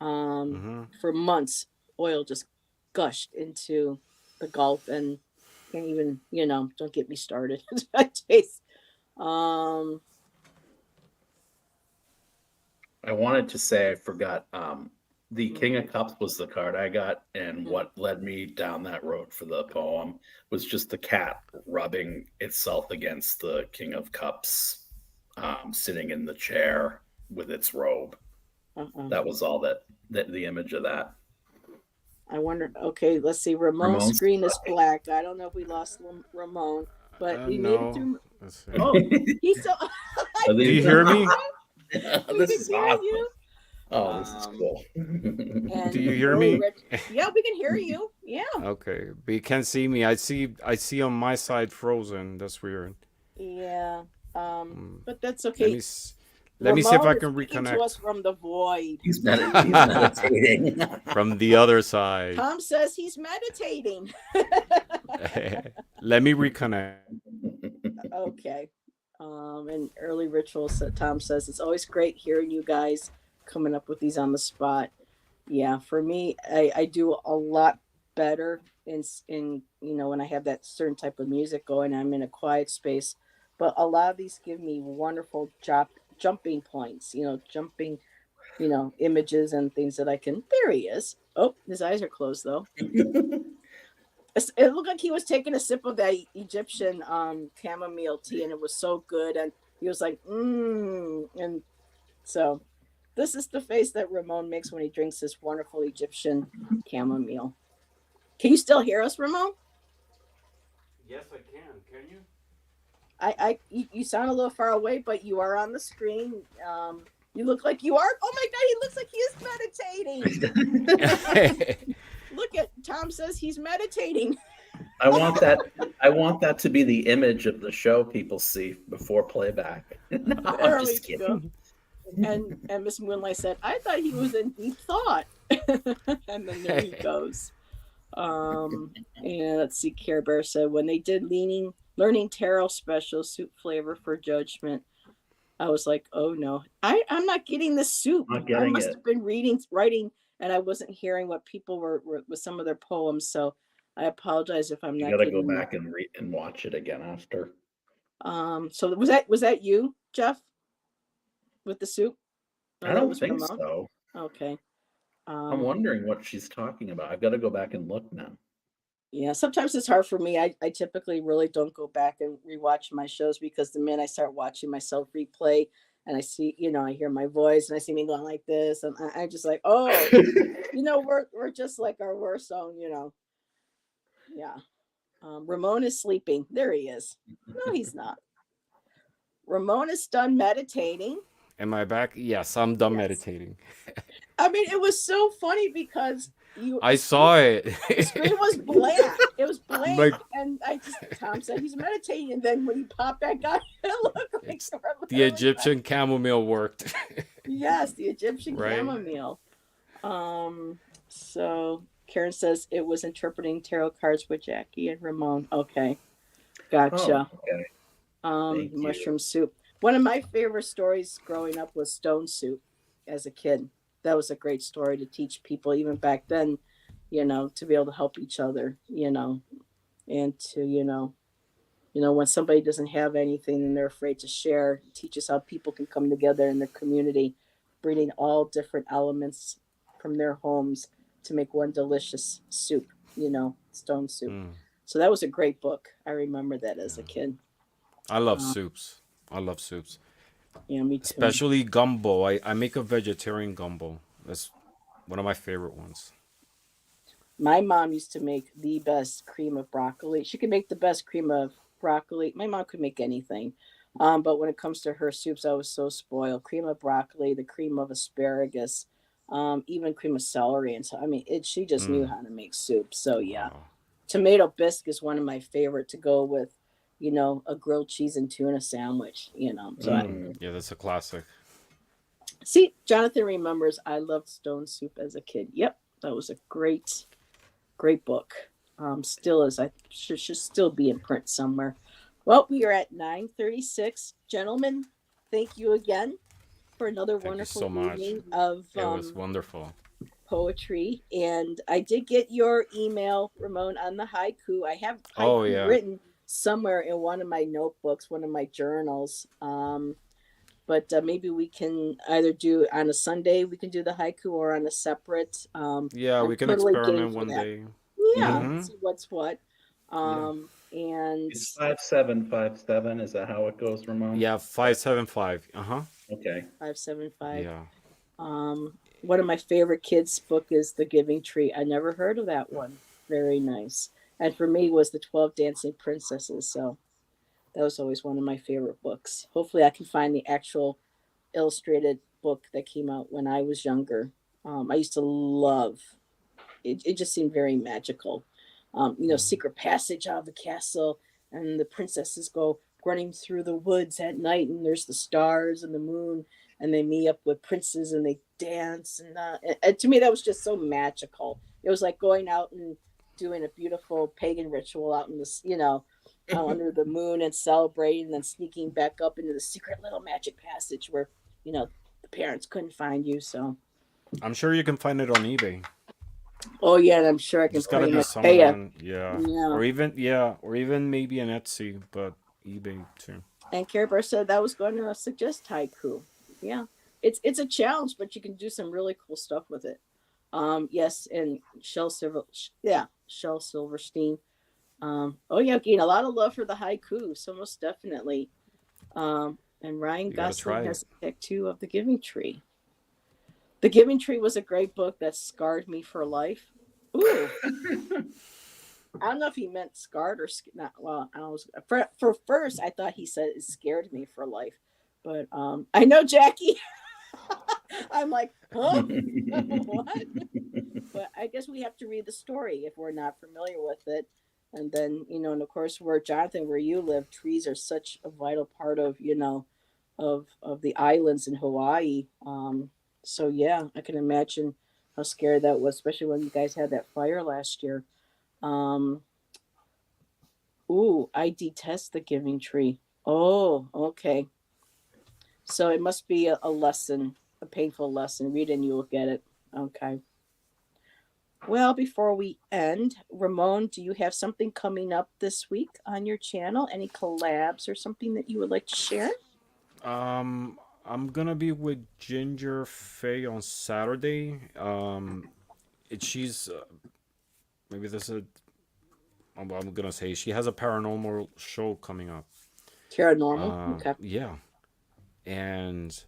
Mm-hmm. For months, oil just gushed into the Gulf, and can't even, don't get me started. um, I wanted to say I forgot. The King mhm, of Cups was the card I got, and mhm. what led me down that road for the poem was just the cat rubbing itself against the King of Cups, sitting in the chair with its robe. Uh-uh. That was all that the image of that. I wonder. Okay, let's see. Ramon's Ramon's screen is black. I don't know if we lost Ramon, but we made it No. through. Let's see. Oh, he's still. I Are Do can you these- hear hear you, me? Jeff. We this can is hear awesome. you. Oh, this is Um, cool. Do and you hear early me? rich. Yeah, we can hear you. Yeah, Okay, but you can't see me. I see on my side frozen. That's weird. yeah. Mm. But that's Let me okay. s- let me see if I Ramon is can speaking to us reconnect from the void. He's meditating. from the other side. Tom says he's meditating. Let me reconnect. Okay. And early rituals, Tom says it's always great hearing you guys coming up with these on the spot. Yeah, for me, I do a lot better in when I have that certain type of music going. I'm in a quiet space, but a lot of these give me wonderful jumping points. Jumping images and things that I can. There he is. Oh, his eyes are closed though. It looked like he was taking a sip of that Egyptian chamomile tea, and it was so good. And he was like, mmm. And so this is the face that Ramon makes when he drinks this wonderful Egyptian chamomile. Can you still hear us, Ramon? Yes, I can. Can you? You sound a little far away, but you are on the screen. You look like you are. Oh my God, he looks like he is meditating. Look at Tom says he's meditating. I want that. I want that to be the image of the show people see before playback. No, I'm There we just kidding. go. And Miss Moonlight said, "I thought he was in deep thought." And then there he goes. And let's see. Care Bear said when they did learning tarot special soup flavor for judgment, I was like, oh no, I'm not getting the soup. Not I getting must it. have been writing, and I wasn't hearing what people were with some of their poems. So I apologize if I'm You not got to go getting. back and watch it again after. So was that you, Jeff, with the soup? I No, that don't was think Ramon. so. Okay. I'm Um, wondering what she's talking about. I've got to go back and look now. yeah, sometimes it's hard for me. I typically really don't go back and rewatch my shows because the minute I start watching myself replay and I see, I hear my voice and I see me going like this, and I just like, oh, we're just like our worst own. Yeah. Ramon is sleeping. There he is. No, he's not. Ramon is done meditating. Am I back? Yes, I'm done Yes. meditating. I mean, it was so funny because I saw it. the screen was blank. It was blank, Like and Tom said he's meditating, and then when he popped back out, it looked like it's they were the literally Egyptian chamomile worked. yes, the Egyptian Right? chamomile. So Karen says it was interpreting tarot cards with Jackie and Ramon. Okay, Oh, gotcha. okay. Thank you. Mushroom soup. One of my favorite stories growing up was Stone Soup as a kid. That was a great story to teach people, even back then, to be able to help each other, and to, when somebody doesn't have anything and they're afraid to share, it teaches how people can come together in the community, bringing all different elements from their homes to make one delicious soup, stone soup. Mm, So that was a great book. I remember that as a yeah. kid. I love Uh, soups. I love soups, yeah, me too. especially gumbo. I make a vegetarian gumbo. That's one of my favorite ones. My mom used to make the best cream of broccoli. She could make the best cream of broccoli. My mom could make anything. But when it comes to her soups, I was so spoiled. Cream of broccoli, the cream of asparagus, even cream of celery. And so, I mean, she just knew Mm, how to make soup. So, yeah. wow. Tomato bisque is one of my favorite to go with, a grilled cheese and tuna sandwich. So, Mm, yeah, that's a classic. see, Jonathan remembers I loved stone soup as a kid. Yep. That was a great book. Still is. I should still be in print somewhere. Well, we are at 9:36, gentlemen. Thank you again for another Thank you wonderful so much. evening of It was wonderful. poetry. And I did get your email, Ramon, on the haiku. I have Oh haiku yeah. written somewhere in one of my notebooks, one of my journals. But maybe we can either do on a Sunday, we can do the haiku, or on a separate. Yeah, I'm we can totally game experiment for one that. day. Yeah, Mhm. Mm-hmm. see what's what. Yeah. And It's 5757. Is that how it goes, Ramon? Yeah, 575. Uh-huh. Okay. 575. Yeah. One of my favorite kids' book is The Giving Tree. I never heard of that one. Very nice. And for me was the 12 Dancing Princesses. So that was always one of my favorite books. Hopefully I can find the actual illustrated book that came out when I was younger. I used to love it just seemed very magical. Mm-hmm. Secret passage out of the castle, and the princesses go running through the woods at night, and there's the stars and the moon, and they meet up with princes and they dance. And to me, that was just so magical. It was like going out and doing a beautiful pagan ritual out in this, out under the moon and celebrating, and then sneaking back up into the secret little magic passage where, the parents couldn't find you. So, I'm sure you can find it on eBay. oh yeah, and I'm sure I can There's gotta pretty be much pay you. someone, yeah. Yeah. Or even maybe an Etsy, but eBay too. And Care Bear said that was going to suggest haiku. Yeah. It's a challenge, but you can do some really cool stuff with it. Yes, and Shel Silverstein. Oh yeah, again, a lot of love for the haiku, so most definitely. And Ryan You gotta Gosling try it. has a tattoo of the Giving Tree. The Giving Tree was a great book that scarred me for life. Ooh, I don't know if he meant scarred or not. Well, I was for first I thought he said it scared me for life, but I know Jackie. I'm like, huh? What? But I guess we have to read the story if we're not familiar with it. And then, and of course, where Jonathan, where you live, trees are such a vital part of, of the islands in Hawaii. So yeah, I can imagine how scary that was, especially when you guys had that fire last year. Um, Ooh, I detest the giving tree. Oh, okay. So it must be a lesson, a painful lesson. Read it and you will get it. Okay. Well, before we end, Ramon, do you have something coming up this week on your channel? Any collabs or something that you would like to share? I'm gonna be with Ginger Faye on Saturday. She's maybe this is I'm gonna say she has a paranormal show coming up. Paranormal. Okay. Yeah, and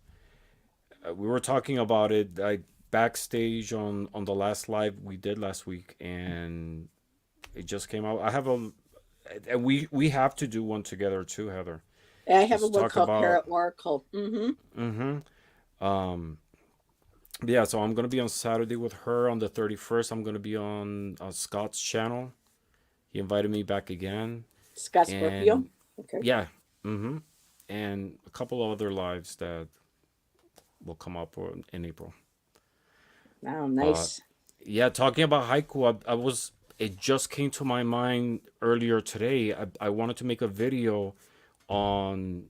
we were talking about it like backstage on the last live we did last week, and it just came out. I have a, and we have to do one together too, Heather. I have a Just one talk called about. Parrot Oracle. Mm-hmm. Um, yeah, so I'm gonna be on Saturday with her on the 31st. I'm gonna be on Scott's channel. He invited me back again, Scott Scorpio. and Okay. yeah, and a couple of other lives that will come up in April. Wow, But nice. yeah, talking about haiku, it just came to my mind earlier today. I wanted to make a video on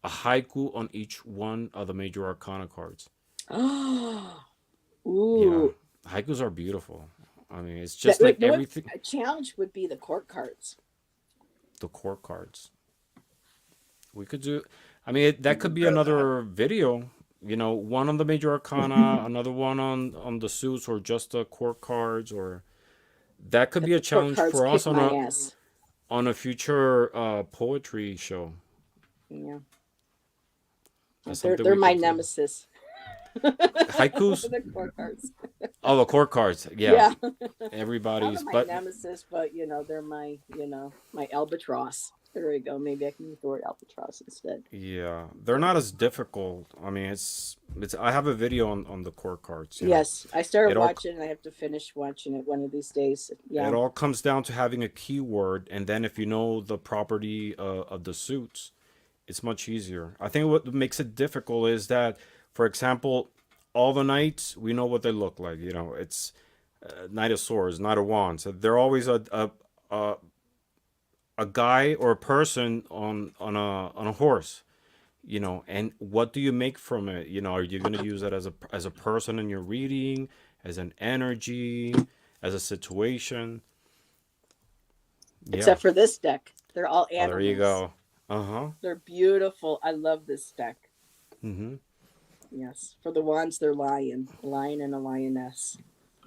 a haiku on each one of the major arcana cards. Oh, Yeah, ooh. haikus are beautiful. I mean, it's That just like no, everything. a challenge would be the court cards. The court cards. We could do. I mean, that could be Try that. another video. One on the major arcana, another one on the suits, or just the court cards, or that could That be a the court challenge cards for us kick my ass. on a future poetry show. Yeah, That's they're something they're we my could do. nemesis. Haikus. The court cards. Oh, the court cards. Yeah, Yeah, not everybody's. my But nemesis, but they're my albatross. There we go. Maybe I can use the word albatross instead. yeah, they're not as difficult. I mean, it's. I have a video on the court cards. Yes, I started It all watching, and I have to finish watching it one of these days. it Yeah, all comes down to having a keyword, and then if you know the property of the suits, it's much easier. I think what makes it difficult is that, for example, all the knights we know what they look like. It's knight of swords, knight of wands. So they're always a a guy or a person on a horse. And what do you make from it? Are you going to use it as a person in your reading, as an energy, as a situation? Yeah. except for this deck, they're all Oh, there you animals. go. Uh-huh. They're beautiful. I love this deck. Mm-hmm. Yes, for the wands, they're lion and a lioness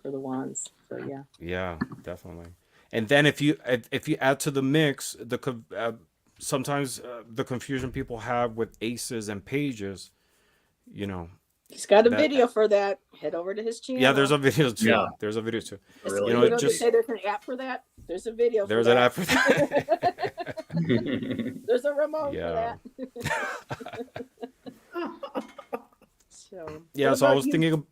for the wands. So yeah. Yeah, definitely. And then if you add to the mix sometimes the confusion people have with aces and pages, you know He's got a that video for that. Head over to his yeah, there's channel. a video Yeah, too. There's a video too. really You It know, good they just say there's an app for that. There's a video for there's an that. app for that. video. There's a Ramon for Yeah. that. So, Yeah, what so I about was you? thinking of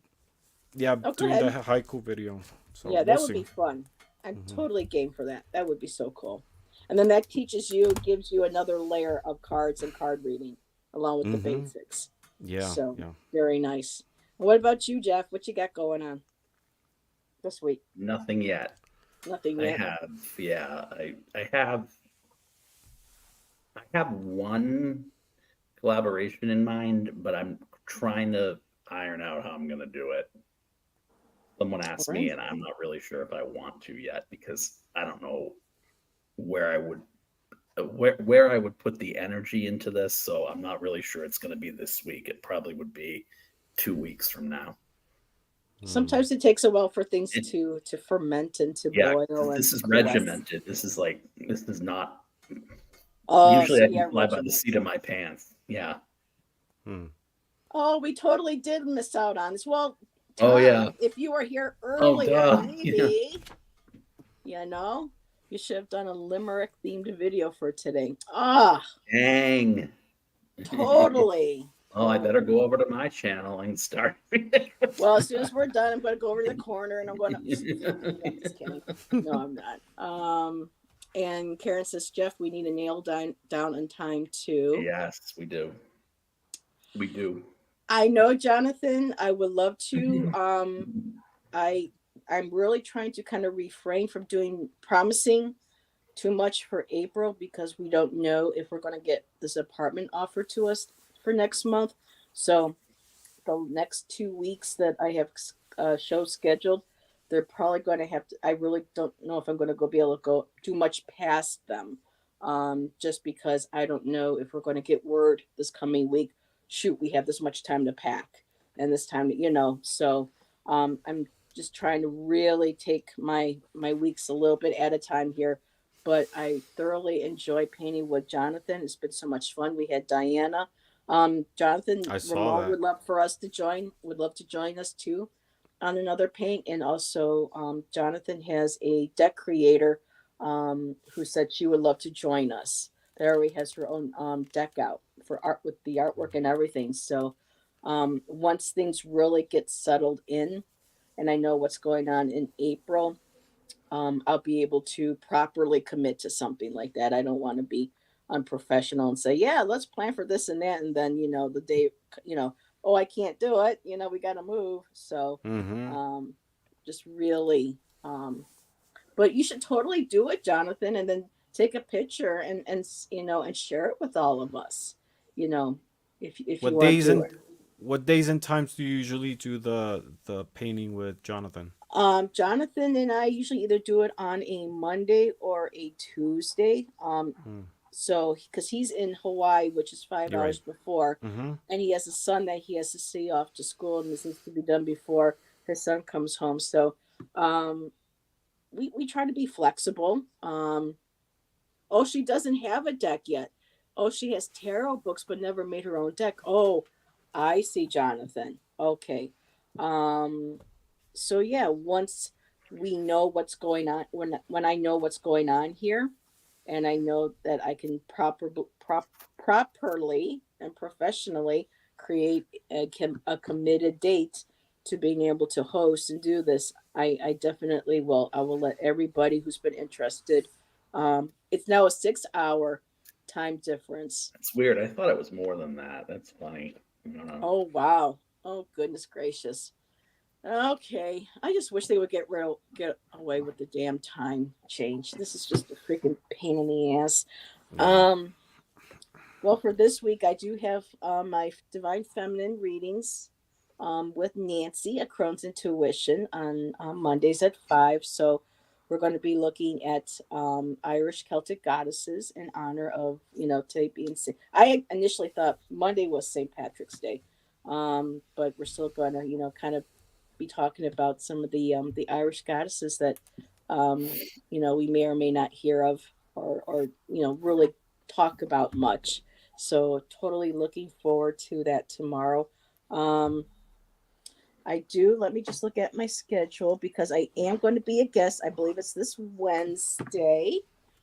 yeah, Oh, go doing the ahead. haiku video. So Yeah, we'll that would see. be fun. I'm Hmm. totally game for that. That would be so cool. And then that gives you another layer of cards and card reading along with the Hmm. basics. Yeah, So, yeah. very nice. What about you, Jeff? What you got going on this week? Nothing yet. Nothing I yet. have, yeah, I have one collaboration in mind, but I'm trying to iron out how I'm going to do it. Someone All asked right. me, and I'm not really sure if I want to yet because I don't know where I would where I would put the energy into this. So I'm not really sure it's going to be this week. It probably would be 2 weeks from now. Hmm. Sometimes it takes a while for things It, to ferment and to yeah, boil and this to is coalesce. regimented. This is not. Oh, Usually so I can yeah, fly by the seat regimented. of my pants. Yeah. Hmm. Oh, we totally did miss out on this. Well, Oh Tom, yeah. if you were here Oh earlier, duh. Yeah. maybe, you know, you should have done a limerick themed video for today. Ah, Dang. totally. Oh, I better Totally. go over to my channel and start. Well, as soon as we're done, I'm going to go over to the corner and I'm going to. I'm just kidding. No, I'm not. And Karen says, Jeff, we need a nail down on time too. Yes, we do. We do. I know, Jonathan. I would love to. I I'm really trying to kind of refrain from promising too much for April because we don't know if we're going to get this apartment offered to us for next month. So the next 2 weeks that I have shows scheduled, they're probably going to have to. I really don't know if I'm going to be able to go too much past them, just because I don't know if we're going to get word this coming week. Shoot, we have this much time to pack and this time, So I'm just trying to really take my weeks a little bit at a time here. But I thoroughly enjoy painting with Jonathan. It's been so much fun. We had Diana. Jonathan I saw Ramon that. would love to join us too on another paint. And also, Jonathan has a deck creator who said she would love to join us. There already has her own deck out for art with the artwork and everything. So once things really get settled in, and I know what's going on in April, I'll be able to properly commit to something like that. I don't want to be unprofessional and say, yeah, let's plan for this and that. And then, the day, oh, I can't do it. We got to move. So Hmm. um, just really, but you should totally do it, Jonathan, and then take a picture and share it with all of us. you know, if you What want to days do it. and what days and times do you usually do the painting with Jonathan? Jonathan and I usually either do it on a Monday or a Tuesday. Hmm. So because he's in Hawaii, which is five You're right. hours before, Mm-hmm. and he has a son that he has to see off to school, and this needs to be done before his son comes home. So um, we try to be flexible. Oh, she doesn't have a deck yet. Oh, she has tarot books but never made her own deck. Oh, I see, Jonathan. Okay. Um, so yeah, once we know what's going on, when I know what's going on here, and I know that I can properly and professionally create a committed date to being able to host and do this, I definitely will. I will let everybody who's been interested. It's now a 6 hour time difference. It's weird. I thought it was more than that. That's funny. I don't know. Oh wow. Oh goodness gracious. Okay, I just wish they would get away with the damn time change. This is just a freaking pain in the ass. Yeah. Um, well, for this week, I do have my Divine Feminine readings with Nancy at Crohn's Intuition on Mondays at 5. So we're going to be looking at Irish Celtic goddesses in honor of, today being. I initially thought Monday was St. Patrick's Day, but we're still going to, kind of be talking about some of the Irish goddesses that we may or may not hear of or really talk about much. So totally looking forward to that tomorrow. Um, I do. Let me just look at my schedule because I am going to be a guest. I believe it's this Wednesday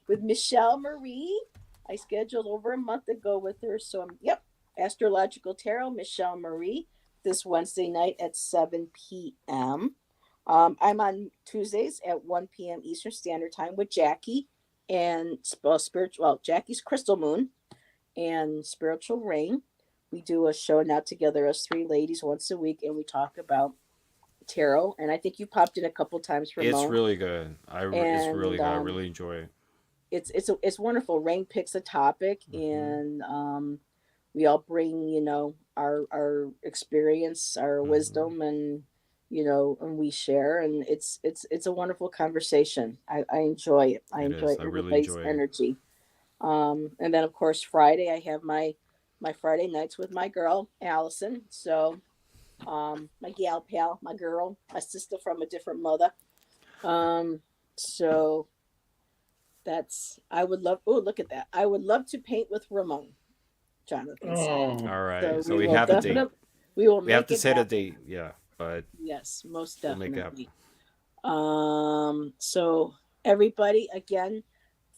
with Michelle Marie. I scheduled over a month ago with her. So, yep, Astrological Tarot, Michelle Marie, this Wednesday night at 7 p.m. I'm on Tuesdays at 1 p.m. Eastern Standard Time with Jackie and Jackie's Crystal Moon and Spiritual Rain. We do a show now together as three ladies once a week, and we talk about tarot. And I think you popped in a couple times, It's Ramon. really good. It's really And good. I really enjoy it. it's wonderful. Rain picks a topic, Mm-hmm. and we all bring our experience, our Mm-hmm. wisdom, and we share, and it's a wonderful conversation. I enjoy it. I It enjoy is. I really everybody's enjoy it. energy. And then of course Friday I have my Friday nights with my girl Allison. So my gal pal, my girl, my sister from a different mother. Um, so that's I would love. Oh, look at that! I would love to paint with Ramon. Jonathan said. Oh, All So right. So we we will have a date. definitely we will We have make to it set a happen. date. Yeah, but Yes, most we'll make it happen. definitely. So everybody, again,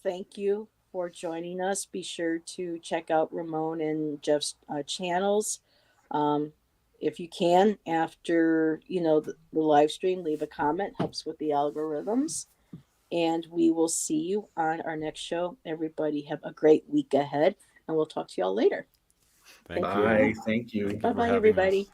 thank you for joining us. Be sure to check out Ramon and Jeff's channels. Um, if you can, after the live stream, leave a comment. Helps with the algorithms. And we will see you on our next show. Everybody have a great week ahead, and we'll talk to y'all later. Thank Thank you, you. bye. Ramon. Thank you. Thank you Bye for bye, having us. everybody.